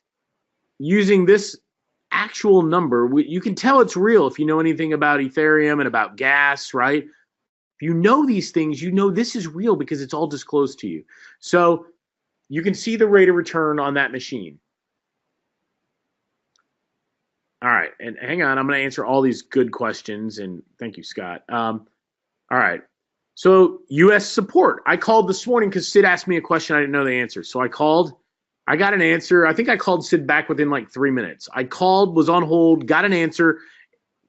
using this actual number, you can tell it's real if you know anything about Ethereum and about gas, right? If you know these things, you know this is real because it's all disclosed to you. So you can see the rate of return on that machine. All right, and hang on, I'm going to answer all these good questions, and thank you, Scott. All right, so U.S. support. I called this morning because Sid asked me a question I didn't know the answer. So I called. I got an answer. I think I called Sid back within like 3 minutes. I called, was on hold, got an answer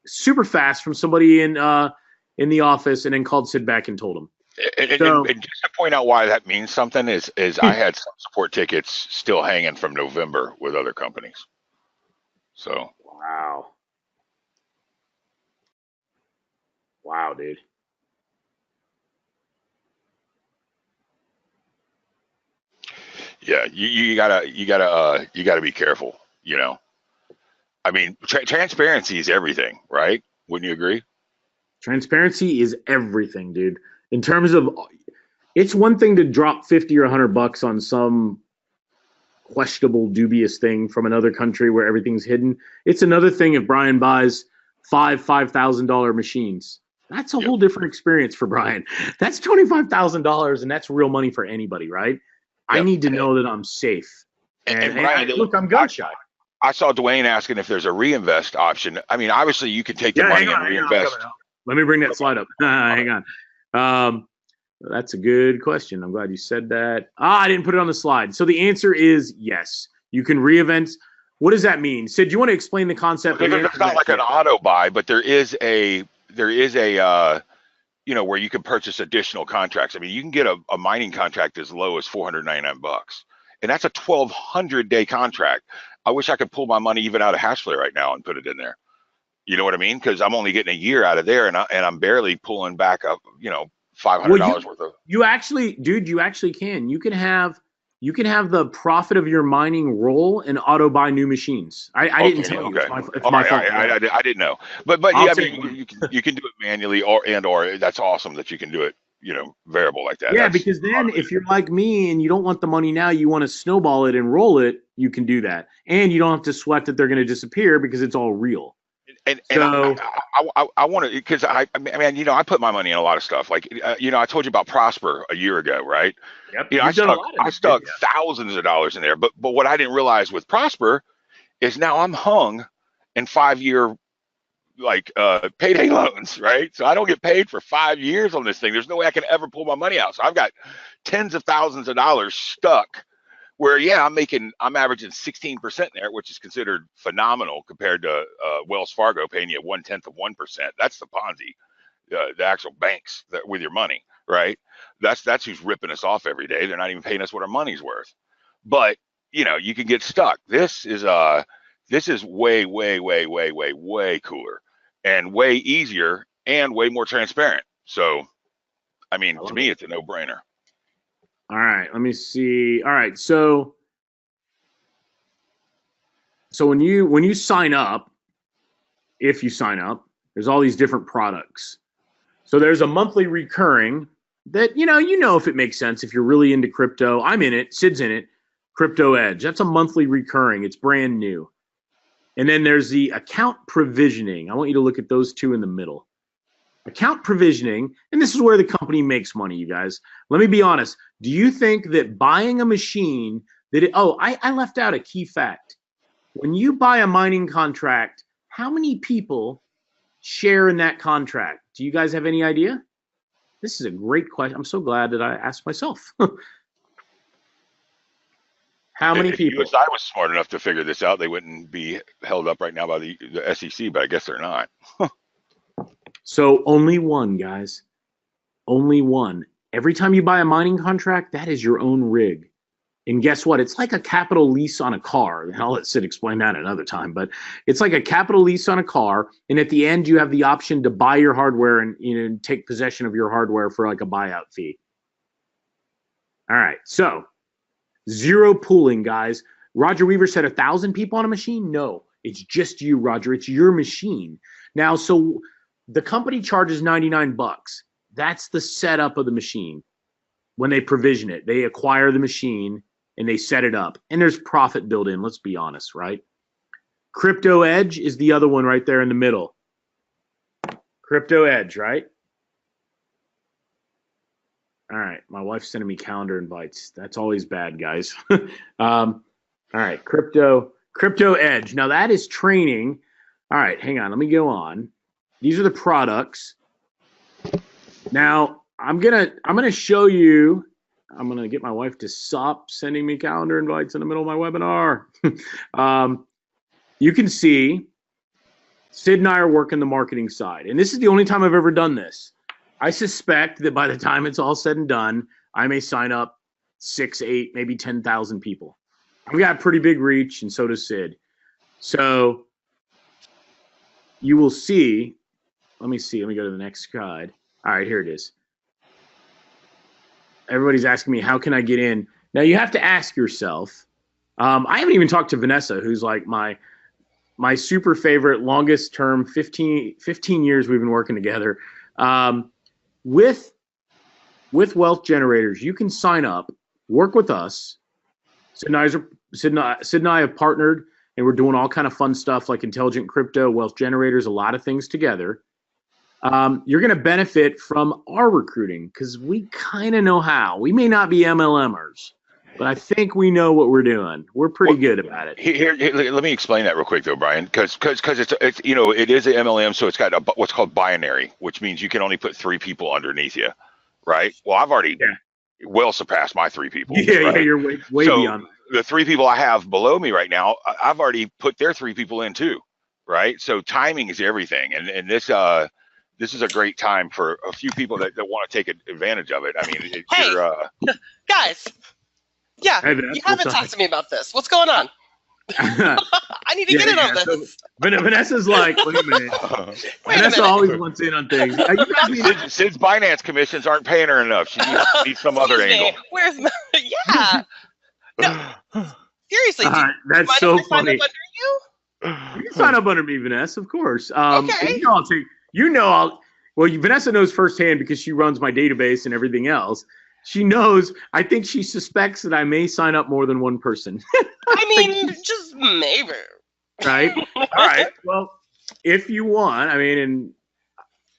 super fast from somebody in the office, and then called Sid back and told him. And just to point out why that means something is I had some support tickets still hanging from November with other companies. So wow, dude. Yeah, you gotta be careful. I mean, transparency is everything, right? Wouldn't you agree? Transparency is everything, dude. In terms of, it's one thing to drop 50 or $100 on some questionable, dubious thing from another country where everything's hidden. It's another thing if Brian buys $5,000 machines. That's a whole different experience for Brian. That's $25,000, and that's real money for anybody, right? Yep. I need to know that I'm safe. And Brian, look, I'm gun shy. I saw Dwayne asking if there's a reinvest option. I mean, obviously, you can take the money and reinvest. Let me bring that slide up. Hang on. That's a good question. I'm glad you said that. I didn't put it on the slide. So the answer is yes. You can re-event. What does that mean? Sid, do you want to explain the concept? It's not like an auto buy, but there is a where you can purchase additional contracts. I mean, you can get a mining contract as low as $499, and that's a 1,200-day contract. I wish I could pull my money even out of Hashflare right now and put it in there. You know what I mean? Because I'm only getting a year out of there, and I'm barely pulling back up, $500 worth of. You actually can. You can have the profit of your mining roll and auto buy new machines. I didn't tell you. It's my fault. I didn't know, but yeah, I mean, you can do it manually or that's awesome that you can do it. Variable like that. Yeah, because then if you're like me and you don't want the money now, you want to snowball it and roll it, you can do that, and you don't have to sweat that they're going to disappear because it's all real. And I want to, because I mean, I put my money in a lot of stuff. Like, I told you about Prosper a year ago, right? Yep. I stuck thousands of dollars in there. But what I didn't realize with Prosper is now I'm hung in 5-year payday loans, right? So I don't get paid for 5 years on this thing. There's no way I can ever pull my money out. So I've got tens of thousands of dollars stuck. Where I'm averaging 16% there, which is considered phenomenal compared to Wells Fargo paying you 1/10 of 1%. That's the Ponzi, the actual banks that with your money, right? That's who's ripping us off every day. They're not even paying us what our money's worth. But you can get stuck. This is This is way, way, way, way, way, way cooler and way easier and way more transparent. So, I mean, to me, it's a no-brainer. All right, let me see. All right, so when you sign up, if you sign up, there's all these different products. So there's a monthly recurring that you know if it makes sense if you're really into crypto. I'm in it. Sid's in it. Crypto Edge. That's a monthly recurring. It's brand new. And then there's the account provisioning. I want you to look at those two in the middle. Account provisioning, and this is where the company makes money, you guys. Let me be honest. Do you think that buying a machine I left out a key fact. When you buy a mining contract, how many people share in that contract? Do you guys have any idea? This is a great question. I'm so glad that I asked myself. How many people? If USI was smart enough to figure this out, they wouldn't be held up right now by the SEC, but I guess they're not. So only one, guys. Only one. Every time you buy a mining contract, that is your own rig. And guess what? It's like a capital lease on a car. I'll let Sid explain that another time. But it's like a capital lease on a car. And at the end, you have the option to buy your hardware and take possession of your hardware for like a buyout fee. All right. So zero pooling, guys. Roger Weaver said 1,000 people on a machine. No, it's just you, Roger. It's your machine. Now, so the company charges $99. That's the setup of the machine. When they provision it, they acquire the machine and they set it up. And there's profit built in, let's be honest, right? Crypto Edge is the other one right there in the middle. Crypto Edge, right? All right, my wife's sending me calendar invites. That's always bad, guys. All right, Crypto Edge. Now that is training. All right, hang on, let me go on. These are the products. Now I'm gonna show you. I'm gonna get my wife to stop sending me calendar invites in the middle of my webinar. You can see Sid and I are working the marketing side, and this is the only time I've ever done this. I suspect that by the time it's all said and done, I may sign up 6, 8, maybe 10,000 people. I've got pretty big reach, and so does Sid. So you will see. Let me see. Let me go to the next slide. All right, here it is. Everybody's asking me, how can I get in? Now, you have to ask yourself. I haven't even talked to Vanessa, who's like my super favorite, longest term, 15 years we've been working together. With wealth generators, you can sign up, work with us. Sid and I have partnered, and we're doing all kind of fun stuff like intelligent crypto, wealth generators, a lot of things together. You're going to benefit from our recruiting because we kind of know how. We may not be MLMers, but I think we know what we're doing. We're pretty good about it. Here, let me explain that real quick, though, Brian, because it's it is an MLM, so it's got what's called binary, which means you can only put 3 people underneath you, right? Well, I've already well surpassed my 3 people. Yeah, right? yeah, you're way beyond. The 3 people I have below me right now, I've already put their 3 people in too, right? So timing is everything, and this is a great time for a few people that want to take advantage of it. I mean, guys. Yeah, hey, you haven't talked to me about this. What's going on? I need to get in on this. So Vanessa's like, wait a minute. Vanessa always wants in on things. Sid's Binance commissions aren't paying her enough. She needs some other angle. Where's yeah. No, seriously, that's so funny. Sign up under You can sign up under me, Vanessa, of course. Okay. Vanessa knows firsthand because she runs my database and everything else. She knows. I think she suspects that I may sign up more than one person. I mean, just maybe. Right. All right. Well, if you want, I mean,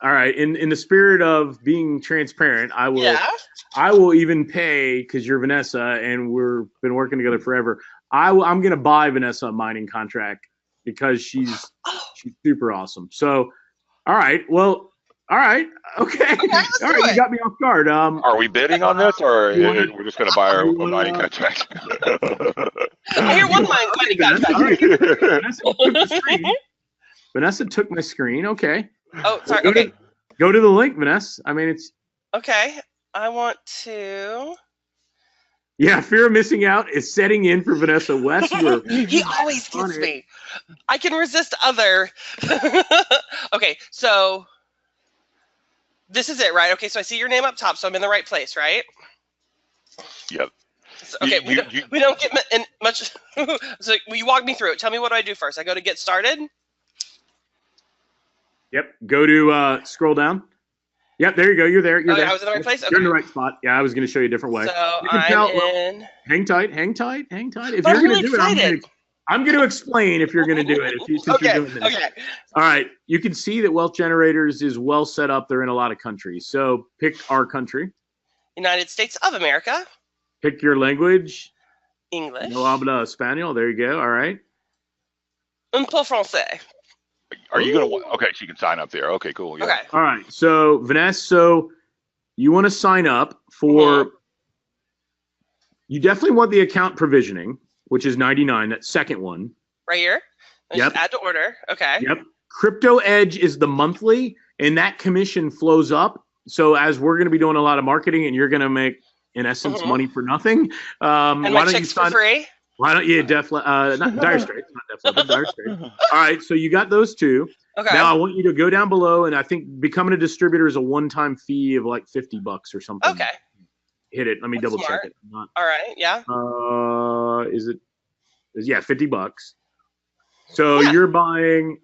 all right. In the spirit of being transparent, I will. Yeah. I will even pay because you're Vanessa and we've been working together forever. I'm gonna buy Vanessa a mining contract because she's super awesome. So, all right. Well. All right. Okay. All right. You got me off guard. Are we bidding on this, or we're just going to buy our mining contract? I hear one mining contract. Vanessa took my screen. Okay. Oh, sorry. Okay. Go to the link, Vanessa. I mean, it's okay. I want to. Yeah, fear of missing out is setting in for Vanessa West. He always gets me. I can resist other. Okay, so this is it, right? Okay, so I see your name up top, so I'm in the right place, right? Yep. So, okay, we don't get in much. So will you walk me through it? Tell me what do I do first? I go to get started. Yep. Go to scroll down. Yep, there you go. You're there. You're there. I was in the right place? Okay. You're in the right spot. Yeah, I was going to show you a different way. So you can I'm in. Hang tight, hang tight, hang tight. If But you're I'm going to really do it, I'm going to explain if you're going to do it. Since Okay, you're doing this. okay. All right. You can see that Wealth Generators is well set up. They're in a lot of countries. So pick our country. United States of America. Pick your language. English. No habla español. There you go. All right. Un peu français. Are you going to? Okay, so you can sign up there. Okay, cool. Yeah. Okay. All right. So Vanessa, so you want to sign up for. You definitely want the account provisioning, which is 99. That second one. Right here. Yep. Just add to order. Okay. Yep. Crypto Edge is the monthly, and that commission flows up. So as we're going to be doing a lot of marketing, and you're going to make, in essence, money for nothing. And my chicks for free. Why don't you not Dire Straits, not Def Leppard, Dire Straits. All right, so you got those two. Okay. Now I want you to go down below, and I think becoming a distributor is a one-time fee of like $50 or something. Okay. Hit it. Let me double check it. All right. Yeah. Is it? Yeah, $50. So you're buying.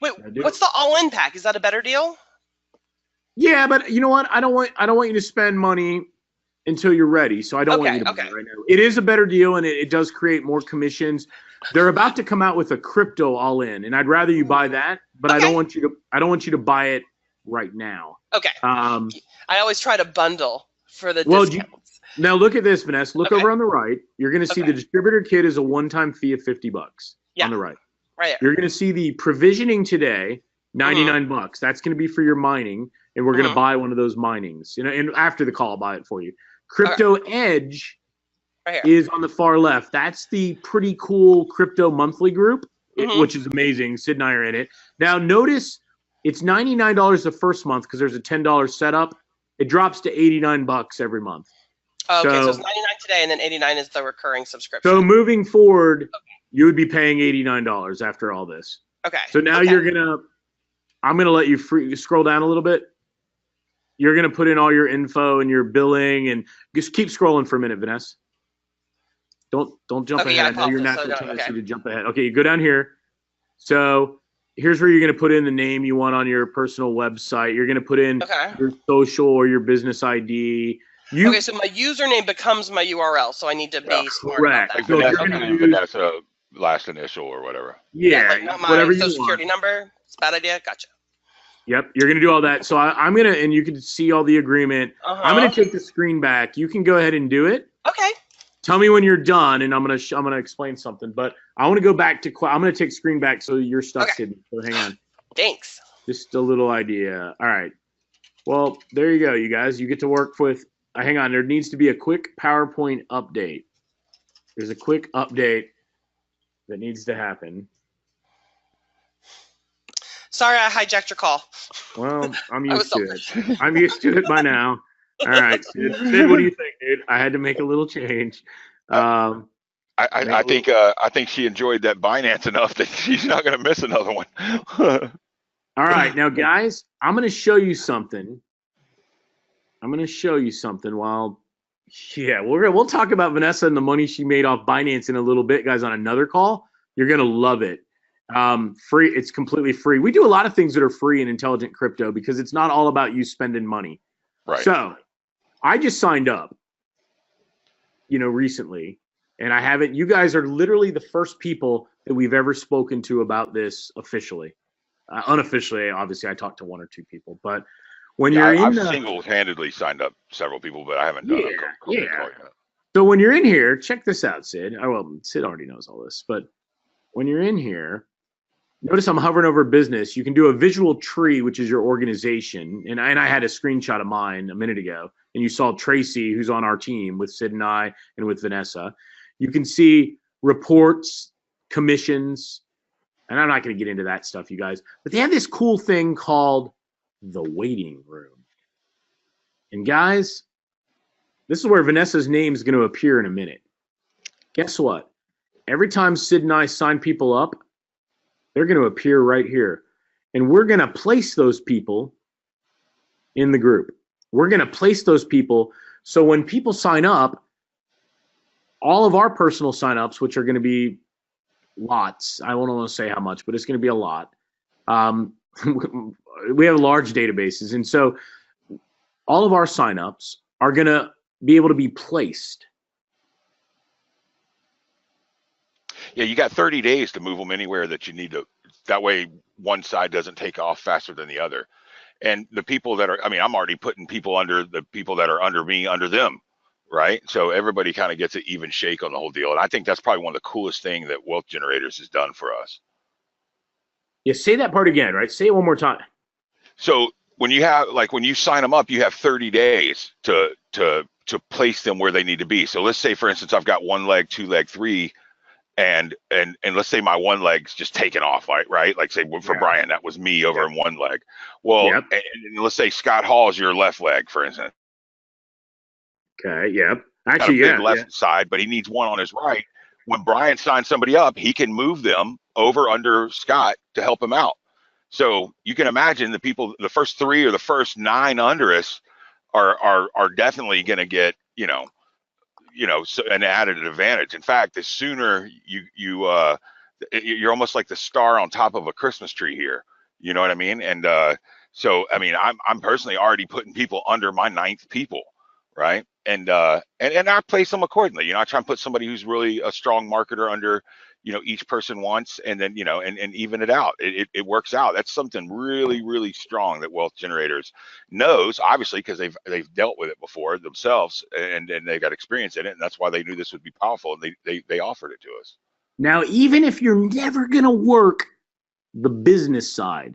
Wait, what's the all-in pack? Is that a better deal? Yeah, but you know what? I don't want you to spend money until you're ready. So I don't want you to buy it right now. It is a better deal, and it does create more commissions. They're about to come out with a crypto all-in, and I'd rather you buy that, but I don't want you to buy it right now. Okay. I always try to bundle for the discounts. Now look at this, Vanessa. Look over on the right. You're going to see the distributor kit is a one-time fee of $50 on the right. Right. You're going to see the provisioning today, $99. That's going to be for your mining, and we're going to buy one of those minings. And after the call, I'll buy it for you. Crypto Edge is on the far left. That's the pretty cool crypto monthly group, which is amazing. Sid and I are in it. Now notice it's $99 the first month because there's a $10 setup. It drops to $89 every month. Okay, so it's $99 today, and then $89 is the recurring subscription. So moving forward, you would be paying $89 after all this. Okay. So now I'm gonna let you scroll down a little bit. You're gonna put in all your info and your billing, and just keep scrolling for a minute, Vanessa. Don't jump ahead. I know your natural tendency to jump ahead. Okay, you go down here. So here's where you're gonna put in the name you want on your personal website. You're gonna put in your social or your business ID. Okay, so my username becomes my URL, so I need to be smart about that. Like Vanessa last initial or whatever. Yeah, like not my whatever you social security want. number. It's a bad idea. Gotcha. Yep, you're gonna do all that. So I'm gonna, and you can see all the agreement. I'm gonna take the screen back. You can go ahead and do it. Okay. Tell me when you're done, and I'm gonna explain something. But I want to go back to. I'm gonna take screen back so you're stuck hidden. So hang on. Thanks. Just a little idea. All right. Well, there you go, you guys. You get to work with. Hang on. There needs to be a quick PowerPoint update. There's a quick update that needs to happen. Sorry, I hijacked your call. Well, I'm used to it. I'm used to it by now. All right, Sid, what do you think, dude? I had to make a little change. I think she enjoyed that Binance enough that she's not going to miss another one. All right, now guys, I'm going to show you something. While, we'll talk about Vanessa and the money she made off Binance in a little bit, guys, on another call. You're going to love it. Free. It's completely free. We do a lot of things that are free in intelligent crypto because it's not all about you spending money. Right. So I just signed up, recently, and I haven't. You guys are literally the first people that we've ever spoken to about this officially. Unofficially, obviously, I talked to one or two people, but when I've single-handedly signed up several people, but I haven't done a call yet. So when you're in here, check this out, Sid. Well, Sid already knows all this, but when you're in here, notice I'm hovering over business. You can do a visual tree, which is your organization. And I had a screenshot of mine a minute ago. And you saw Tracy, who's on our team with Sid and I and with Vanessa. You can see reports, commissions. And I'm not going to get into that stuff, you guys. But they have this cool thing called the waiting room. And guys, this is where Vanessa's name is going to appear in a minute. Guess what? Every time Sid and I sign people up, they're going to appear right here. And we're going to place those people in the group. We're going to place those people. So when people sign up, all of our personal signups, which are going to be lots, I won't want to say how much, but it's going to be a lot. We have large databases. And so all of our signups are going to be able to be placed. Yeah, you got 30 days to move them anywhere that you need to. That way, one side doesn't take off faster than the other. And the people that are, I mean, I'm already putting people under the people that are under me, under them, right? So everybody kind of gets an even shake on the whole deal. And I think that's probably one of the coolest things that Wealth Generators has done for us. Yeah, say that part again, right? Say it one more time. So when you have, like, when you sign them up, you have 30 days to place them where they need to be. So let's say, for instance, I've got 1 leg, 2 leg, 3, and let's say my 1 leg's just taken off, right? Like, say for Brian, that was me over in 1 leg. Well, and let's say Scott Hall's your left leg, for instance. Okay, yep. Actually, left side, but he needs one on his right. When Brian signs somebody up, he can move them over under Scott to help him out. So you can imagine the people, the first 3 or the first 9 under us are definitely going to get, an added advantage. In fact, the sooner you're almost like the star on top of a Christmas tree here. You know what I mean? And so, I mean, I'm personally already putting people under my 9th people, right? And I place them accordingly. I try and put somebody who's really a strong marketer under, each person once, and then, and even it out. It works out. That's something really, really strong that Wealth Generators knows, obviously, because they've dealt with it before themselves, and they got experience in it, and that's why they knew this would be powerful, and they offered it to us. Now, even if you're never going to work the business side,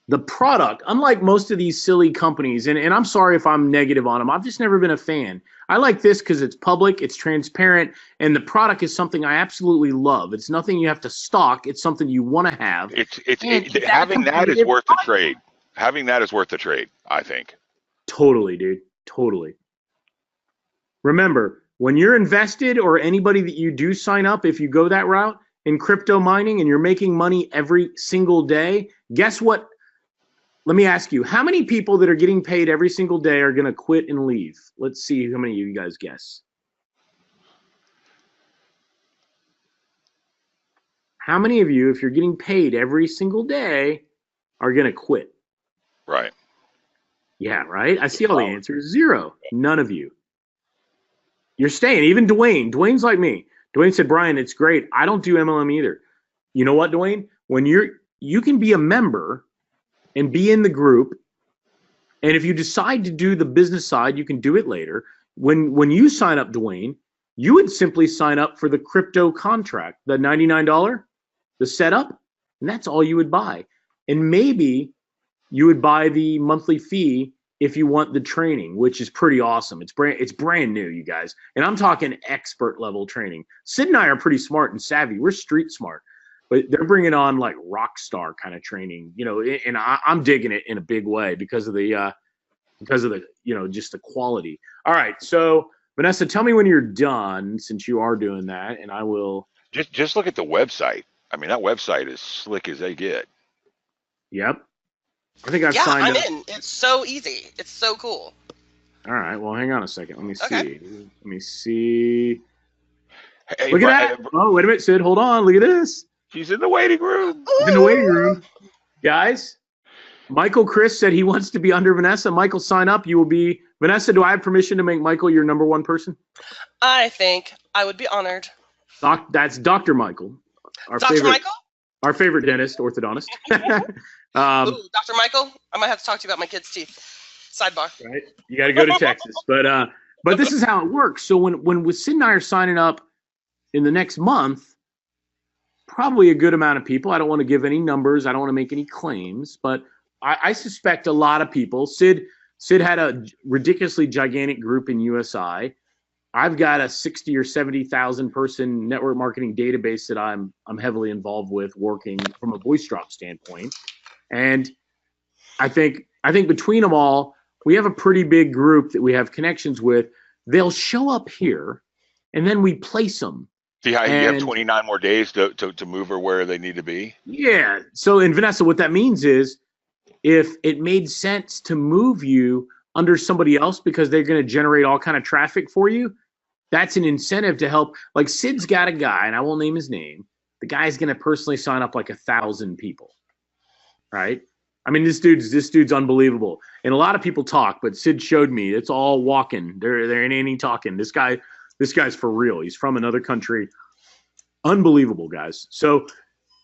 the product, unlike most of these silly companies, and I'm sorry if I'm negative on them, I've just never been a fan. I like this because it's public, it's transparent, and the product is something I absolutely love. It's nothing you have to stock. It's something you want to have. Having that is worth the trade. Having that is worth the trade, I think. Totally, dude. Totally. Remember, when you're invested, or anybody that you do sign up, if you go that route in crypto mining and you're making money every single day, guess what? Let me ask you, how many people that are getting paid every single day are going to quit and leave? Let's see how many of you guys guess. How many of you, if you're getting paid every single day, are going to quit? Right. Yeah, right? I see all the answers. 0. None of you. You're staying. Even Dwayne. Dwayne's like me. Dwayne said, Brian, it's great. I don't do MLM either. You know what, Dwayne? When you can be a member and be in the group, and if you decide to do the business side, you can do it later. When you sign up, Dwayne, you would simply sign up for the crypto contract, the $99, the setup, and that's all you would buy. And maybe you would buy the monthly fee if you want the training, which is pretty awesome. It's brand new, you guys. And I'm talking expert level training. Sid and I are pretty smart and savvy. We're street smart. But they're bringing on like rock star kind of training, and I'm digging it in a big way because of the just the quality. All right, so Vanessa, tell me when you're done, since you are doing that, and I will just look at the website. I mean, that website is slick as they get. Yep, I think I've signed up. I'm in. It's so easy. It's so cool. All right, well, hang on a second. Let me see. Okay. Let me see. Hey, look at that. Oh, wait a minute, Sid. Hold on. Look at this. She's in the waiting room. She's in the waiting room. Guys, Michael Chris said he wants to be under Vanessa. Michael, sign up. You will be. Vanessa, do I have permission to make Michael your number 1 person? I think I would be honored. That's Dr. Michael. Dr. Michael? Our favorite dentist, orthodontist. Dr. Michael, I might have to talk to you about my kids' teeth. Sidebar. Right? You got to go to Texas. But this is how it works. So when Sid and I are signing up in the next month, probably a good amount of people. I don't want to give any numbers. I don't want to make any claims, but I suspect a lot of people. Sid had a ridiculously gigantic group in USI. I've got a 60 or 70,000 person network marketing database that I'm heavily involved with, working from a voice drop standpoint. And I think between them all, we have a pretty big group that we have connections with. they'll show up here, and then we place them. See how you have 29 more days to move her where they need to be? Yeah. So, and Vanessa, what that means is if it made sense to move you under somebody else because they're going to generate all kind of traffic for you, that's an incentive to help. Like Sid's got a guy, and I won't name his name. The guy's going to personally sign up like 1,000 people, right? I mean, this dude's unbelievable. And a lot of people talk, but Sid showed me it's all walking. There ain't any talking. This guy's for real. He's from another country. Unbelievable, guys. So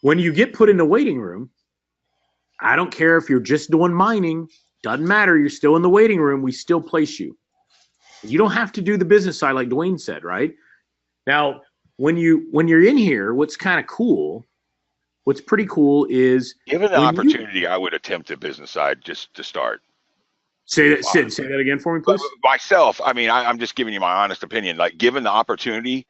when you get put in the waiting room, I don't care if you're just doing mining. Doesn't matter. You're still in the waiting room. We still place you. You don't have to do the business side like Dwayne said, right? Now, when you're in here, what's kind of cool, what's pretty cool is given the opportunity, I would attempt the business side just to start. Say that, Sid. Say that again for me, please. Myself, I mean, I'm just giving you my honest opinion. Like, given the opportunity,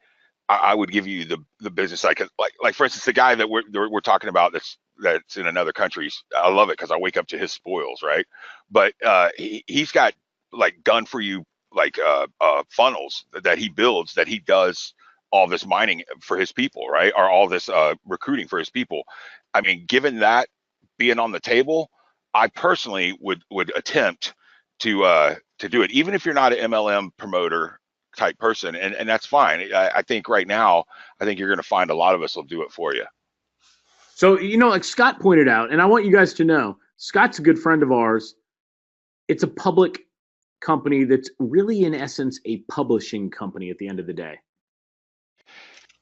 I would give you the business side. Cause like for instance, the guy that we're talking about that's in another country, I love it because I wake up to his spoils, right? But he's got like done for you like funnels that he builds, that he does all this mining for his people, right? Or all this recruiting for his people. I mean, given that being on the table, I personally would attempt to do it, even if you're not an MLM promoter type person, and that's fine. I think right now, I think you're going to find a lot of us will do it for you. So, like Scott pointed out, and I want you guys to know, Scott's a good friend of ours. It's a public company that's really, in essence, a publishing company at the end of the day.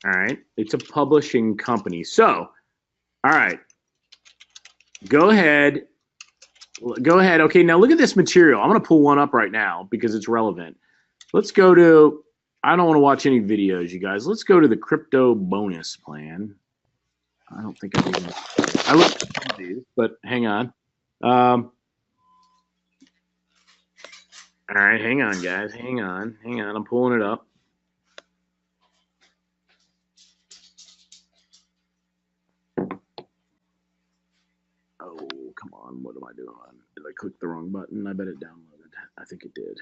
All right. It's a publishing company. So, all right. Go ahead. Okay, now look at this material. I'm going to pull one up right now because it's relevant. Let's go to, I don't want to watch any videos, you guys. Let's go to the crypto bonus plan. I don't think I looked at some of these, but hang on. All right, hang on, guys. Hang on. I'm pulling it up. Oh, come on. What am I doing? Did I click the wrong button? I bet it downloaded. I think it did.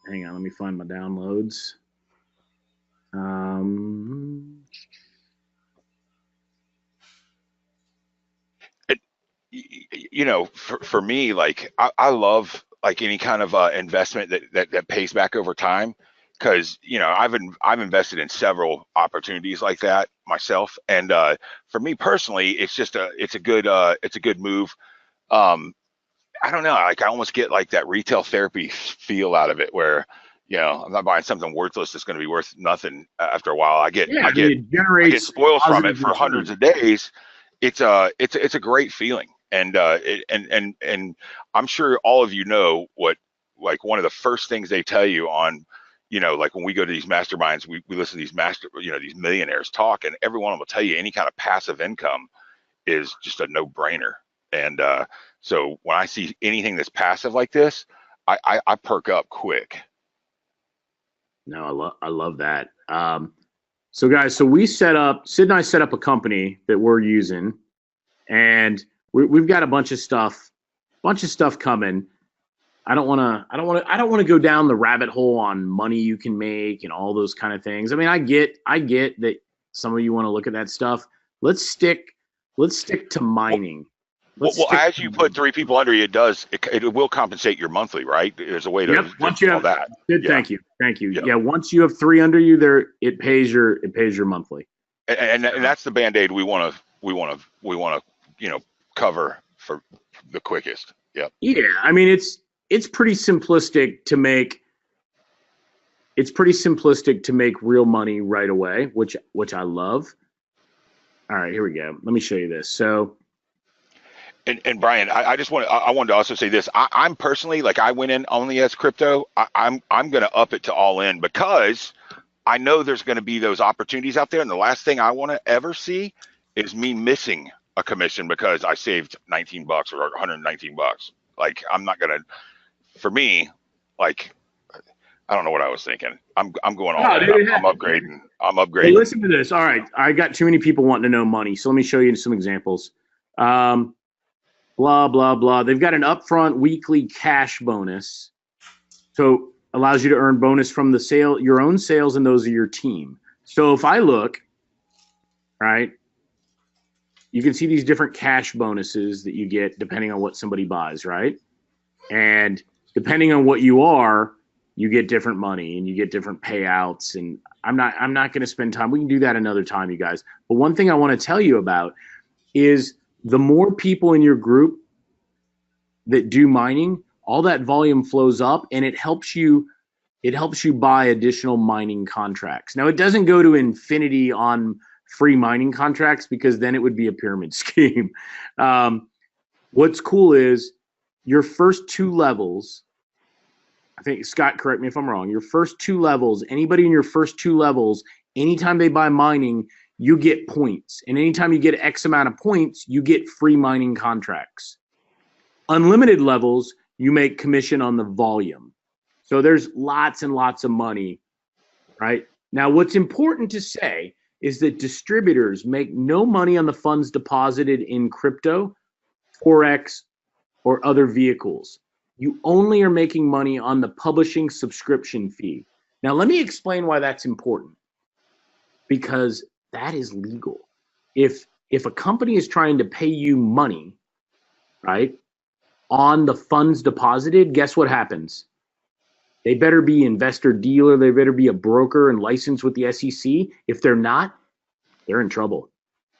Hang on. Let me find my downloads. For me, like I love like any kind of investment that pays back over time, because I've invested in several opportunities like that myself, and for me personally, it's a good move. I don't know, like I almost get like that retail therapy feel out of it, where I'm not buying something worthless that's going to be worth nothing after a while. I get spoils from it for hundreds of days. It's a great feeling. And I'm sure all of you know what, like one of the first things they tell you on, like when we go to these masterminds, we listen to these millionaires talk, and every one of them will tell you any kind of passive income is just a no-brainer. And so when I see anything that's passive like this, I perk up quick. No, I love that. So guys, Sid and I set up a company that we're using, and we've got a bunch of stuff coming. I don't want to go down the rabbit hole on money you can make and all those kind of things. I mean, I get that some of you want to look at that stuff. Let's stick to mining. Well, as you put 3 people under you, it will compensate your monthly, right? There's a way to once you have that. Thank you. Yep. Yeah, once you have 3 under you, it pays your monthly. And that's the Band-Aid we want to cover for the quickest. Yep. Yeah, I mean it's pretty simplistic to make. It's pretty simplistic to make real money right away, which I love. All right, here we go. Let me show you this. So. And Brian, I wanted to also say this. I'm personally, like, I went in only as crypto. I'm going to up it to all in, because I know there's going to be those opportunities out there. And the last thing I want to ever see is me missing a commission because I saved $19 or $119. Like, I'm not going to, for me, like, I don't know what I was thinking. I'm going all in. I'm upgrading. Hey, listen to this. All right. I got too many people wanting to know money. So let me show you some examples. Blah, blah, blah. They've got an upfront weekly cash bonus. So allows you to earn bonus from the sale, your own sales, and those of your team. So if I look, right, you can see these different cash bonuses that you get depending on what somebody buys, right? And depending on what you are, you get different money and you get different payouts. And I'm not going to spend time. We can do that another time, you guys. But one thing I want to tell you about is the more people in your group that do mining, all that volume flows up, and it helps you buy additional mining contracts. Now, it doesn't go to infinity on free mining contracts because then it would be a pyramid scheme. What's cool is your first 2 levels, I think, Scott, correct me if I'm wrong, your first 2 levels, anybody in your first 2 levels, anytime they buy mining, you get points. And anytime you get X amount of points, you get free mining contracts. Unlimited levels, you make commission on the volume. So there's lots and lots of money, right? Now, what's important to say is that distributors make no money on the funds deposited in crypto, Forex, or other vehicles. You only are making money on the publishing subscription fee. Now, let me explain why that's important. Because that is legal. If a company is trying to pay you money, right, on the funds deposited, guess what happens? They better be investor dealer. They better be a broker and licensed with the SEC. If they're not, they're in trouble.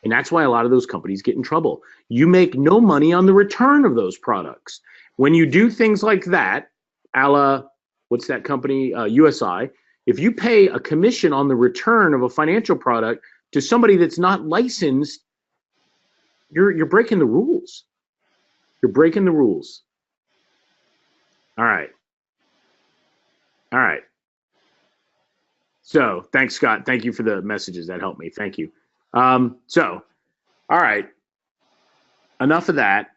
And that's why a lot of those companies get in trouble. You make no money on the return of those products. When you do things like that, a la, what's that company, USI, if you pay a commission on the return of a financial product to somebody that's not licensed, you're breaking the rules. You're breaking the rules. All right. So thanks, Scott. Thank you for the messages. That helped me. Thank you. So, all right. Enough of that.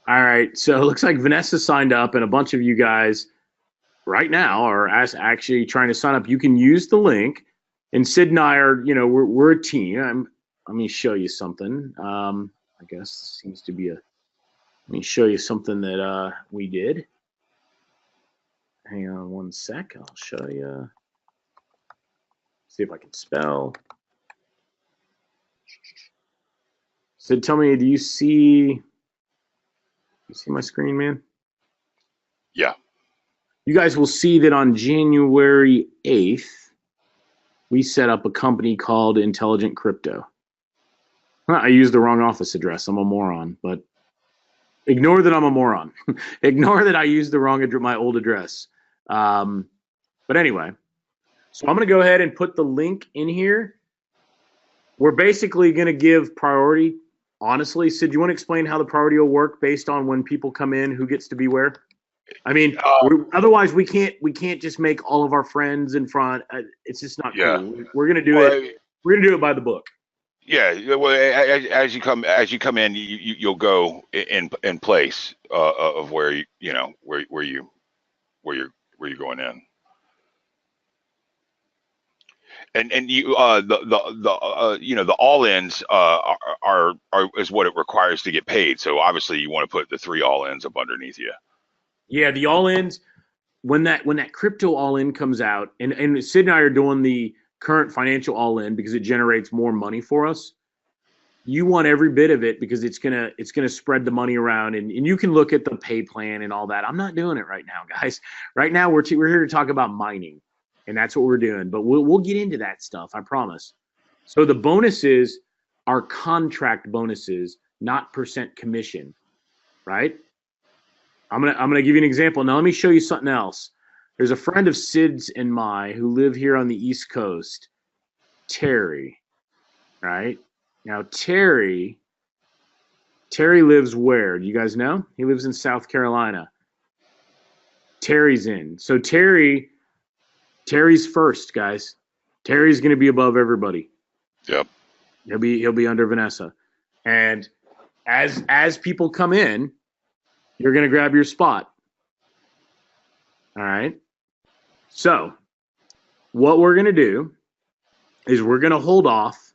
All right. So it looks like Vanessa signed up, and a bunch of you guys right now are actually trying to sign up. You can use the link, and Sid and I are, we're a team. Let me show you something. I guess this seems to be let me show you something that we did. Hang on one sec. I'll show you. See if I can spell. Sid, tell me, do you see my screen, man? Yeah. You guys will see that on January 8th, we set up a company called Intelligent Crypto. I used the wrong office address. I'm a moron, but ignore that I'm a moron. Ignore that I used the wrong my old address. But anyway, so I'm going to go ahead and put the link in here. We're basically going to give priority. Honestly, Sid, do you want to explain how the priority will work based on when people come in, who gets to be where? I mean, otherwise we can't just make all of our friends in front. It's just not cool. We're going to do it. We're going to do it by the book. Yeah. Well, as you come in, you'll go in place of where where you're going in. And you the all-ins are is what it requires to get paid. So obviously you want to put the 3 all-ins up underneath you. Yeah, the all-ins, when that crypto all-in comes out, and Sid and I are doing the current financial all-in because it generates more money for us. You want every bit of it because it's gonna spread the money around, and you can look at the pay plan and all that. I'm not doing it right now, guys. Right now we're here to talk about mining. And that's what we're doing. But we'll get into that stuff, I promise. So the bonuses are contract bonuses, not percent commission, right? I'm gonna give you an example. Now let me show you something else. There's a friend of Sid's and my who live here on the East Coast, Terry, right? Now Terry lives where? Do you guys know? He lives in South Carolina. Terry's in. So Terry's first, guys. Terry's going to be above everybody. Yep. He'll be under Vanessa. And as people come in, you're going to grab your spot. All right. So what we're going to do is we're going to hold off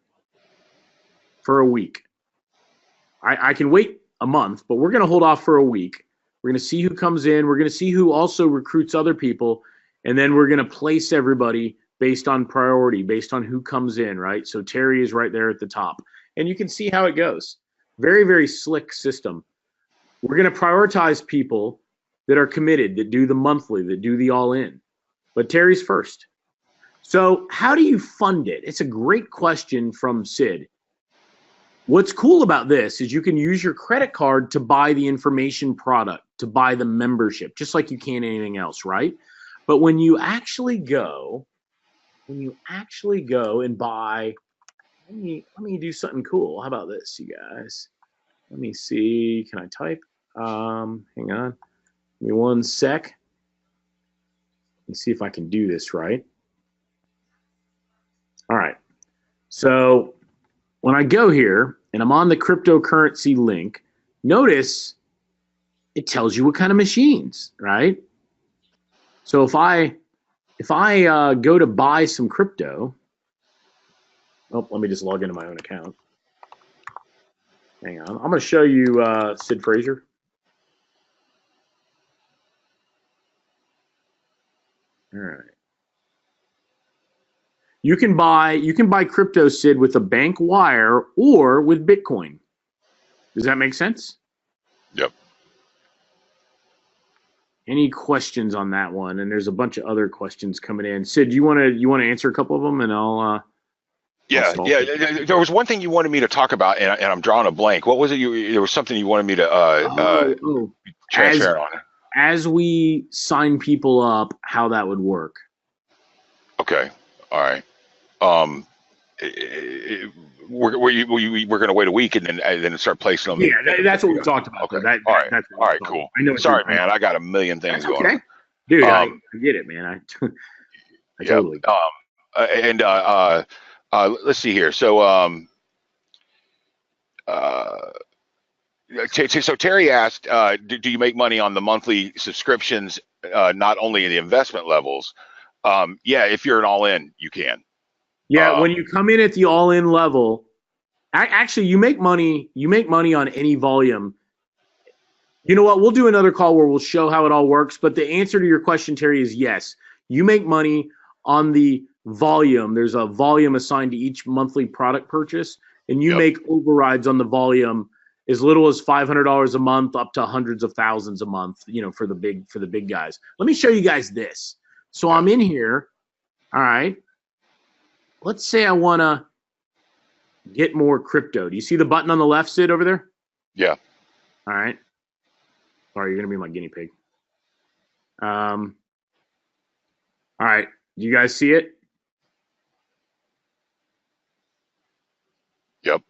for a week. I can wait a month, but we're going to hold off for a week. We're going to see who comes in. We're going to see who also recruits other people. And then we're going to place everybody based on priority, based on who comes in, right? So Terry is right there at the top. And you can see how it goes. Very, very slick system. We're going to prioritize people that are committed, that do the monthly, that do the all-in. But Terry's first. So how do you fund it? It's a great question from Sid. What's cool about this is you can use your credit card to buy the information product, to buy the membership, just like you can anything else, right? But when you actually go and buy, let me do something cool. How about this, you guys? Let me see. Can I type? Hang on. Give me one sec. Let's see if I can do this right. All right. So when I go here and I'm on the cryptocurrency link, notice it tells you what kind of machines, right? So if I go to buy some crypto, oh, let me just log into my own account. Hang on. I'm going to show you Sid Frazier. All right. You can buy crypto, Sid, with a bank wire or with Bitcoin. Does that make sense? Yep. Any questions on that one? And there's a bunch of other questions coming in. Sid, you want to answer a couple of them, and I'll. Yeah. There was one thing you wanted me to talk about, and I'm drawing a blank. What was it? There was something you wanted me to transfer on. As we sign people up, how that would work. Okay. All right. We're going to wait a week and then start placing them. Yeah, that's what we talked about. Okay. All right. Cool. I know. Sorry, man. I got a million things going on. Dude, I get it, man. I totally. Let's see here. So, so Terry asked, do you make money on the monthly subscriptions, not only in the investment levels? Yeah, if you're an all-in, you can. Yeah, when you come in at the all-in level, actually you make money on any volume. You know what? We'll do another call where we'll show how it all works. But the answer to your question, Terry, is yes. You make money on the volume. There's a volume assigned to each monthly product purchase, and you make overrides on the volume as little as $500 a month up to hundreds of thousands a month, for the big guys. Let me show you guys this. So I'm in here. All right. Let's say I want to get more crypto. Do you see the button on the left, Sid, over there? Yeah. All right. Sorry, you're going to be my guinea pig. All right. Do you guys see it? Yep.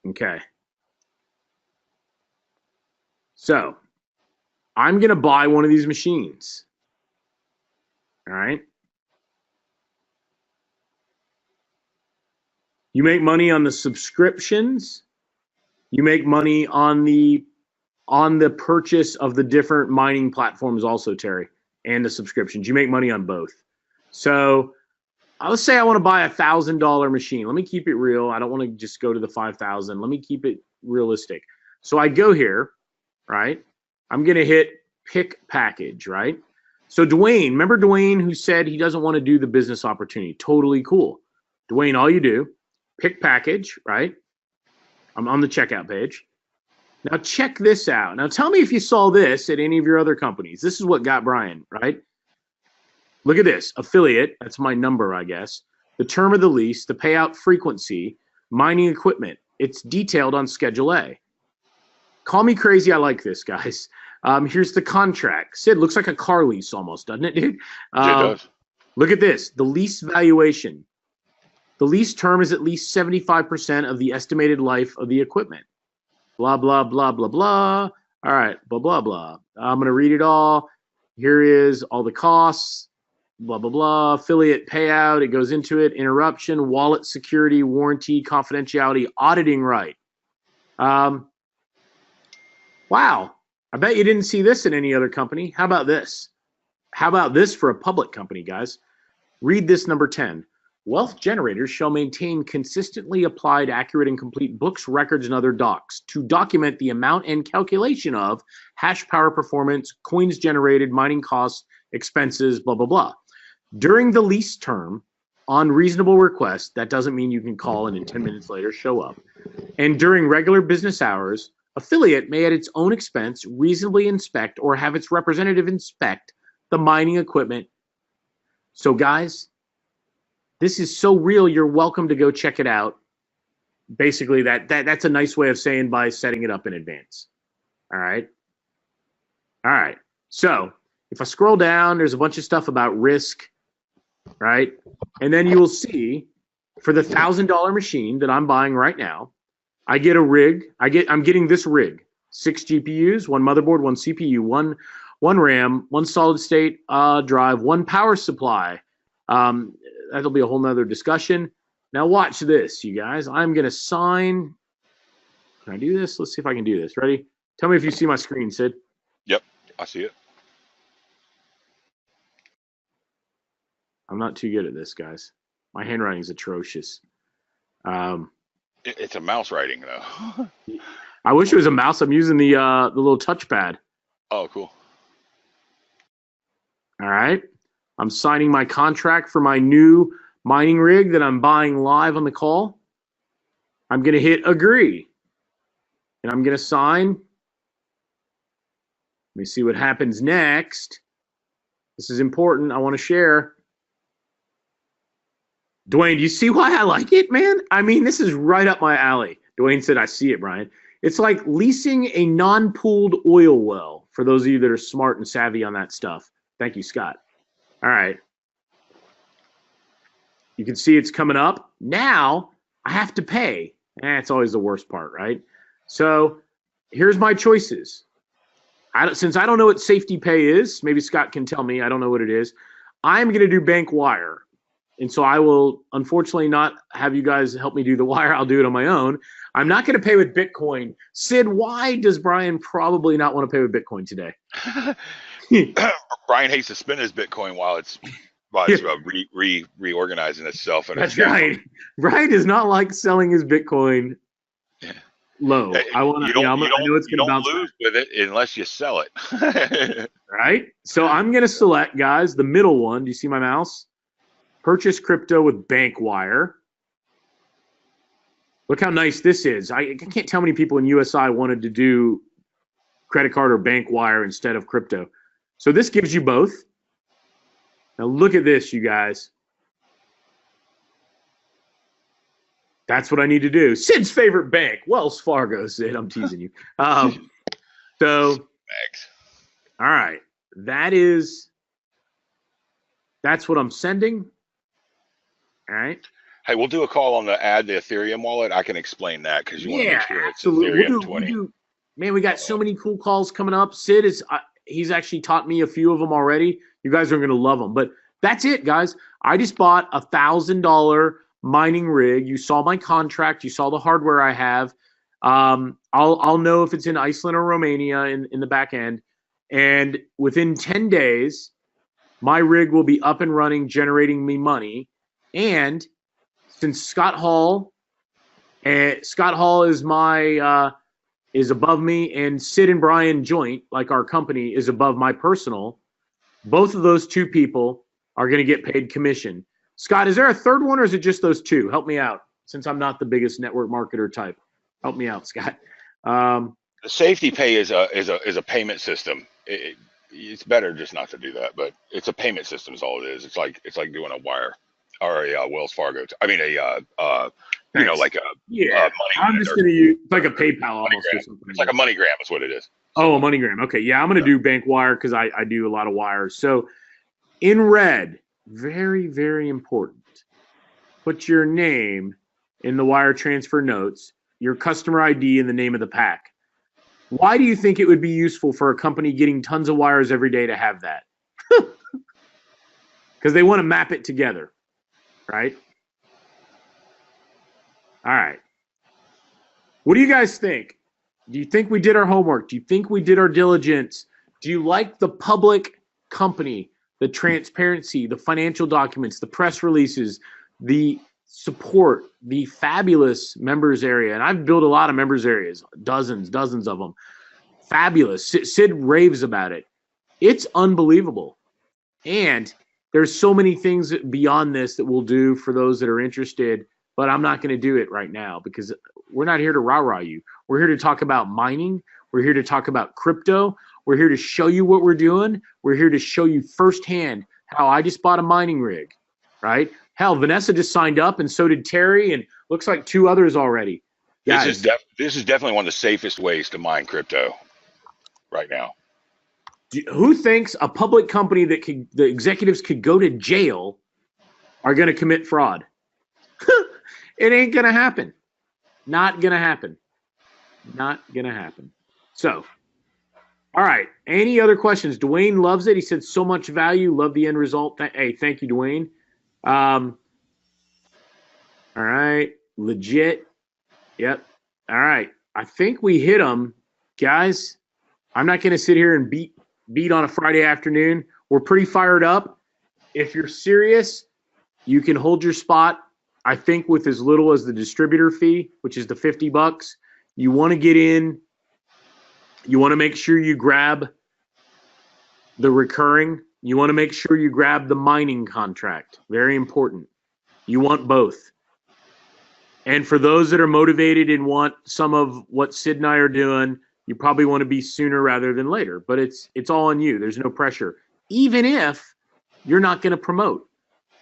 Okay. So I'm going to buy one of these machines. All right. You make money on the subscriptions. You make money on the purchase of the different mining platforms also, Terry, and the subscriptions. You make money on both. So let's say I want to buy a $1,000 machine. Let me keep it real. I don't want to just go to the 5,000. Let me keep it realistic. So I go here, right? I'm going to hit pick package, right? So Dwayne, remember Dwayne who said he doesn't want to do the business opportunity? Totally cool. Dwayne, all you do, pick package, right? I'm on the checkout page. Now check this out. Now tell me if you saw this at any of your other companies. This is what got Brian, right? Look at this. Affiliate, that's my number, I guess. The term of the lease, the payout frequency, mining equipment. It's detailed on Schedule A. Call me crazy. I like this, guys. Here's the contract. Sid, looks like a car lease almost, doesn't it, dude? It does. Look at this. The lease valuation. The lease term is at least 75% of the estimated life of the equipment. Blah, blah, blah, blah, blah. All right, blah, blah, blah. I'm going to read it all. Here is all the costs. Blah, blah, blah. Affiliate payout. It goes into it. Interruption, wallet security, warranty, confidentiality, auditing right. Wow. I bet you didn't see this in any other company. How about this? How about this for a public company, guys? Read this number 10. Wealth generators shall maintain consistently applied, accurate, and complete books, records, and other docs to document the amount and calculation of hash power performance, coins generated, mining costs, expenses, blah, blah, blah. During the lease term, on reasonable request, that doesn't mean you can call and in 10 minutes later show up. And during regular business hours, affiliate may at its own expense reasonably inspect or have its representative inspect the mining equipment. So guys, this is so real, you're welcome to go check it out. Basically, that's a nice way of saying by setting it up in advance. All right. All right. So if I scroll down, there's a bunch of stuff about risk, right? And then you will see for the $1,000 machine that I'm buying right now, I get a rig. I'm getting this rig: 6 GPUs, 1 motherboard, 1 CPU, one RAM, 1 solid state drive, 1 power supply. That'll be a whole nother discussion. Now watch this, you guys. I'm gonna sign. Can I do this? Let's see if I can do this. Ready? Tell me if you see my screen, Sid. Yep, I see it. I'm not too good at this, guys. My handwriting is atrocious. It's a mouse writing, though. I wish it was a mouse. I'm using the little touchpad. Oh, cool. All right. I'm signing my contract for my new mining rig that I'm buying live on the call. I'm going to hit agree. And I'm going to sign. Let me see what happens next. This is important. I want to share. Dwayne, do you see why I like it, man? I mean, this is right up my alley. Dwayne said, I see it, Brian. It's like leasing a non-pooled oil well, for those of you that are smart and savvy on that stuff. Thank you, Scott. All right. You can see it's coming up. Now I have to pay. It's always the worst part, right? So here's my choices. Since I don't know what safety pay is, maybe Scott can tell me. I don't know what it is. I'm going to do bank wire. And so I will unfortunately not have you guys help me do the wire. I'll do it on my own. I'm not going to pay with Bitcoin. Sid, why does Brian probably not want to pay with Bitcoin today? Brian hates to spend his Bitcoin while it's reorganizing itself. And that's right. Brian does not like selling his Bitcoin low. I know it's going to bounce. You don't lose with it unless you sell it. Right? So I'm going to select, guys, the middle one. Do you see my mouse? Purchase crypto with bank wire. Look how nice this is. I can't tell how many people in USI wanted to do credit card or bank wire instead of crypto. So this gives you both. Now look at this, you guys. That's what I need to do. Sid's favorite bank, Wells Fargo. Sid, I'm teasing you. So, all right. That's what I'm sending. All right. Hey, we'll do a call on the add the Ethereum wallet. I can explain that because you want to make sure it's absolutely. Ethereum 20. Man, we got so many cool calls coming up. Sid he's actually taught me a few of them already. You guys are going to love them. But that's it, guys. I just bought a $1,000 mining rig. You saw my contract. You saw the hardware I have. I'll know if it's in Iceland or Romania in the back end. And within 10 days, my rig will be up and running, generating me money. And since Scott Hall is is above me, and Sid and Brian joint, like our company, is above my personal, both of those two people are going to get paid commission. Scott, is there a third one, or is it just those two? Help me out, since I'm not the biggest network marketer type. Help me out, Scott. The safety pay is a payment system. It's better just not to do that, but it's a payment system is all it is. It's like doing a wire or a Wells Fargo. Like a money. I'm just going to use like a PayPal almost or something. It's like a MoneyGram is what it is. Oh, a MoneyGram. Okay, yeah, I'm going to do bank wire because I do a lot of wires. So in red, very, very important. Put your name in the wire transfer notes, your customer ID, and the name of the pack. Why do you think it would be useful for a company getting tons of wires every day to have that? Because they want to map it together, right? All right. What do you guys think? Do you think we did our homework? Do you think we did our diligence? Do you like the public company, the transparency, the financial documents, the press releases, the support, the fabulous members area? And I've built a lot of members areas, dozens of them. Fabulous. Sid raves about it. It's unbelievable. And there's so many things beyond this that we'll do for those that are interested, but I'm not going to do it right now because we're not here to rah-rah you. We're here to talk about mining. We're here to talk about crypto. We're here to show you what we're doing. We're here to show you firsthand how I just bought a mining rig, right? Hell, Vanessa just signed up, and so did Terry, and looks like 2 others already. This is definitely one of the safest ways to mine crypto right now. Who thinks a public company that the executives could go to jail are going to commit fraud? It ain't going to happen. Not going to happen. Not going to happen. So, all right. Any other questions? Dwayne loves it. He said so much value. Love the end result. Hey, thank you, Dwayne. All right. Legit. Yep. All right. I think we hit them, guys. I'm not going to sit here and beat on a Friday afternoon. We're pretty fired up. If you're serious, you can hold your spot, I think, with as little as the distributor fee, which is the $50. You want to get in. You want to make sure you grab the recurring. You want to make sure you grab the mining contract. Very important. You want both. And for those that are motivated and want some of what Sid and I are doing, you probably want to be sooner rather than later. But it's all on you. There's no pressure. Even if you're not going to promote.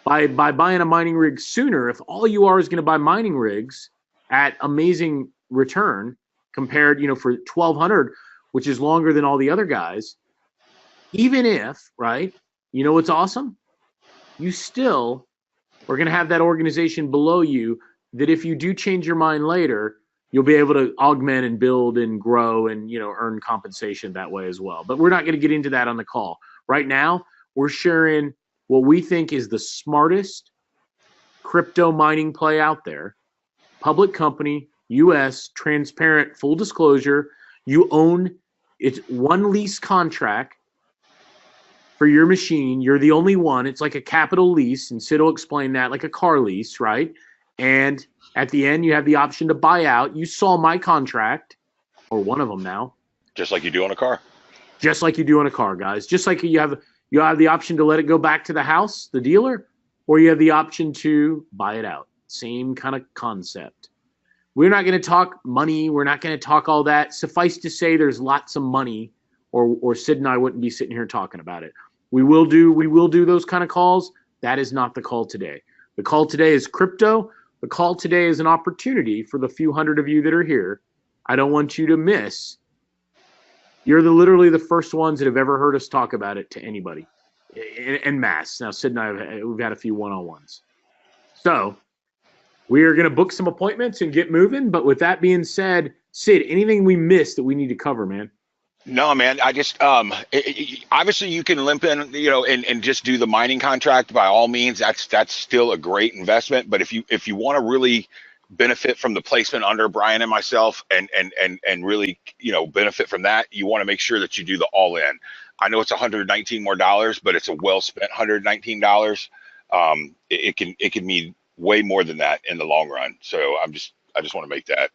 By buying a mining rig sooner, if all you are is going to buy mining rigs at amazing return compared, for $1,200, which is longer than all the other guys, even if, right, what's awesome? You still are going to have that organization below you that if you do change your mind later, you'll be able to augment and build and grow and, earn compensation that way as well. But we're not going to get into that on the call. Right now, we're sharing what we think is the smartest crypto mining play out there. Public company, U.S., transparent, full disclosure. You own, it's one lease contract for your machine. You're the only one. It's like a capital lease, and Sid will explain that, like a car lease, right? And at the end, you have the option to buy out. You saw my contract, or one of them now. Just like you do on a car. Just like you do on a car, guys. Just like you have the option to let it go back to the house, the dealer, or you have the option to buy it out. Same kind of concept. We're not going to talk money. We're not going to talk all that. Suffice to say, there's lots of money, or Sid and I wouldn't be sitting here talking about it. We will do those kind of calls. That is not the call today. The call today is crypto. The call today is an opportunity for the few hundred of you that are here. I don't want you to miss. You're literally the first ones that have ever heard us talk about it to anybody en masse. Now, Sid and I, we've had a few one-on-ones. So we are going to book some appointments and get moving. But with that being said, Sid, anything we missed that we need to cover, man? No, man. I just obviously you can limp in, and just do the mining contract by all means. That's still a great investment. But if you want to really benefit from the placement under Brian and myself and really, benefit from that, you want to make sure that you do the all in. I know it's $119 more, but it's a well spent $119. It can mean way more than that in the long run. So I just want to make that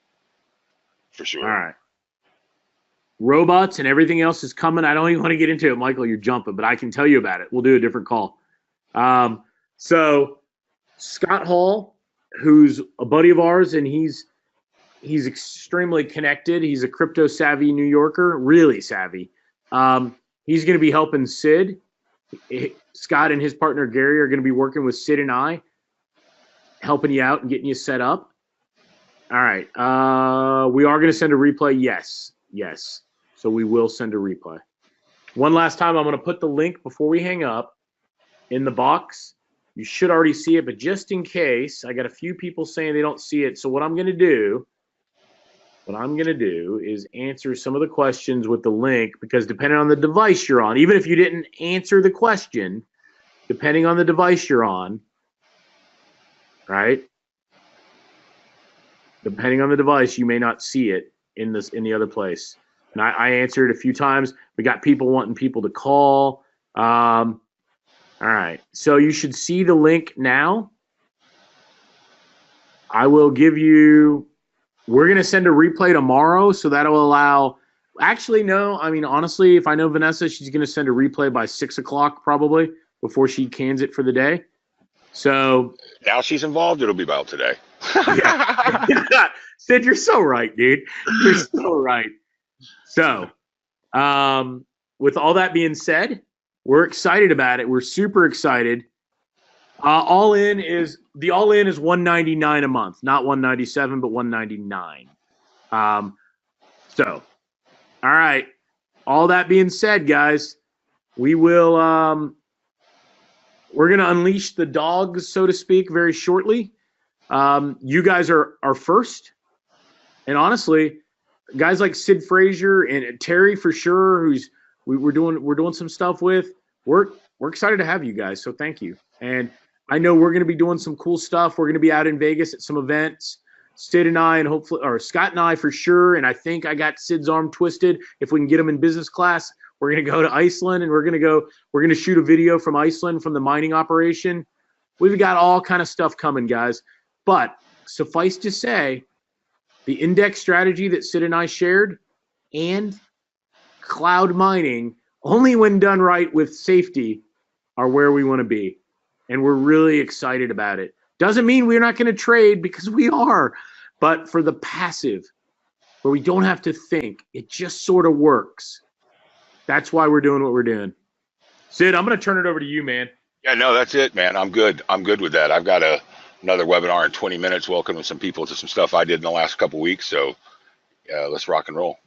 for sure. All right. Robots and everything else is coming. I don't even want to get into it, Michael. You're jumping, but I can tell you about it. We'll do a different call. So Scott Hall, who's a buddy of ours, and he's extremely connected. He's a crypto savvy New Yorker, really savvy. He's going to be helping Sid. Scott and his partner Gary are going to be working with Sid and I, helping you out and getting you set up. All right. We are going to send a replay. Yes. So we will send a replay. One last time, I'm going to put the link before we hang up in the box. You should already see it, but just in case, I got a few people saying they don't see it. So what I'm going to do is answer some of the questions with the link, because depending on the device you're on, even if you didn't answer the question, depending on the device you're on, right? Depending on the device, you may not see it in the other place. And I answered a few times. We got people wanting people to call. All right. So you should see the link now. I will give you, we're going to send a replay tomorrow. So that'll allow, actually, no. I mean, honestly, if I know Vanessa, she's going to send a replay by 6 o'clock probably. before she cans it for the day. So now she's involved. It'll be about today. yeah. Sid, you're so right, dude. You're so right. So, with all that being said, we're excited about it. We're super excited. All in is $199 a month, not $197, but $199. So, all right. All that being said, guys, we will. We're gonna unleash the dogs, so to speak, very shortly. You guys are first, and honestly, guys like Sid Frazier and Terry for sure, who's we're doing some stuff with. We're excited to have you guys, so thank you. And I know we're going to be doing some cool stuff. We're going to be out in Vegas at some events. Sid and I, and hopefully, or Scott and I for sure. And I think I got Sid's arm twisted. If we can get him in business class, we're going to go to Iceland, and we're going to shoot a video from Iceland from the mining operation. We've got all kind of stuff coming, guys. But suffice to say, the index strategy that Sid and I shared and cloud mining, only when done right with safety, are where we want to be. And we're really excited about it. Doesn't mean we're not going to trade, because we are. But for the passive, where we don't have to think, it just sort of works. That's why we're doing what we're doing. Sid, I'm going to turn it over to you, man. Yeah, no, that's it, man. I'm good. I'm good with that. I've got another webinar in 20 minutes, welcoming some people to some stuff I did in the last couple weeks. So let's rock and roll.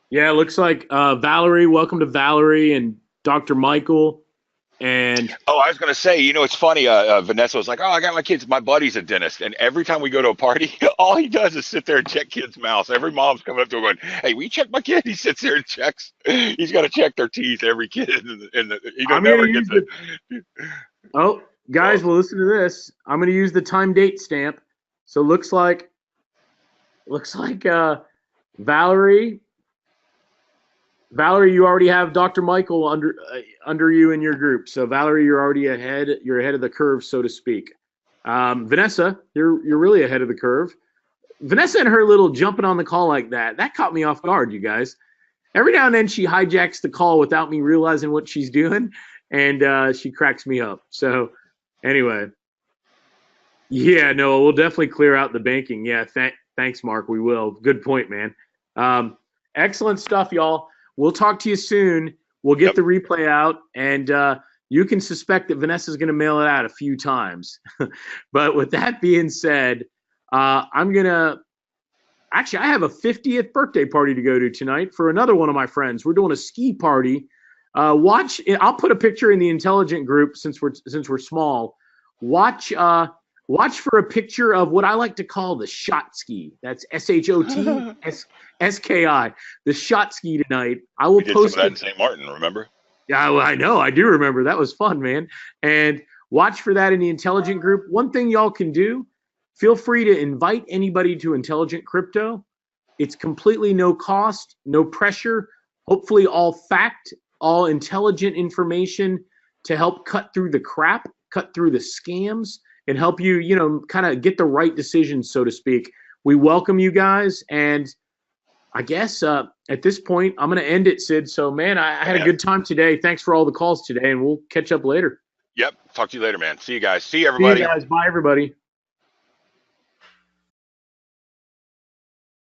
Yeah, it looks like Valerie. Welcome to Valerie and Dr. Michael. And I was gonna say, it's funny. Vanessa was like, "Oh, I got my kids. My buddy's a dentist, and every time we go to a party, all he does is sit there and check kids' mouths. Every mom's coming up to him going, "Hey, will you check my kid?" He sits there and checks. He's got to check their teeth. Every kid, never gets it. Oh, guys, well, listen to this. I'm going to use the time date stamp. So looks like Valerie, you already have Dr. Michael under you in your group. So Valerie, you're already ahead. You're ahead of the curve, so to speak. Vanessa, you're really ahead of the curve. Vanessa and her little jumping on the call like that caught me off guard, you guys. Every now and then she hijacks the call without me realizing what she's doing, and she cracks me up. So anyway, yeah, no, we'll definitely clear out the banking. Yeah, thanks, Mark. We will. Good point, man. Excellent stuff, y'all. We'll talk to you soon. We'll get the replay out, and you can suspect that Vanessa's going to mail it out a few times. But with that being said, I have a 50th birthday party to go to tonight for another one of my friends. We're doing a ski party. I'll put a picture in the intelligent group since we're small. Watch for a picture of what I like to call the shot ski. That's SHOTSKI. The shot ski tonight. I will post that in St. Martin, remember? Yeah, well, I know. I do remember. That was fun, man. And watch for that in the intelligent group. One thing y'all can do, feel free to invite anybody to Intelligent Crypto. It's completely no cost, no pressure. Hopefully all fact, all intelligent information to help cut through the crap, cut through the scams, and help you, kind of get the right decisions, so to speak. We welcome you guys, and I guess at this point, I'm going to end it, Sid. So, man, I had a good time today. Thanks for all the calls today, and we'll catch up later. Yep. Talk to you later, man. See you guys. See you, everybody. See you guys. Bye, everybody.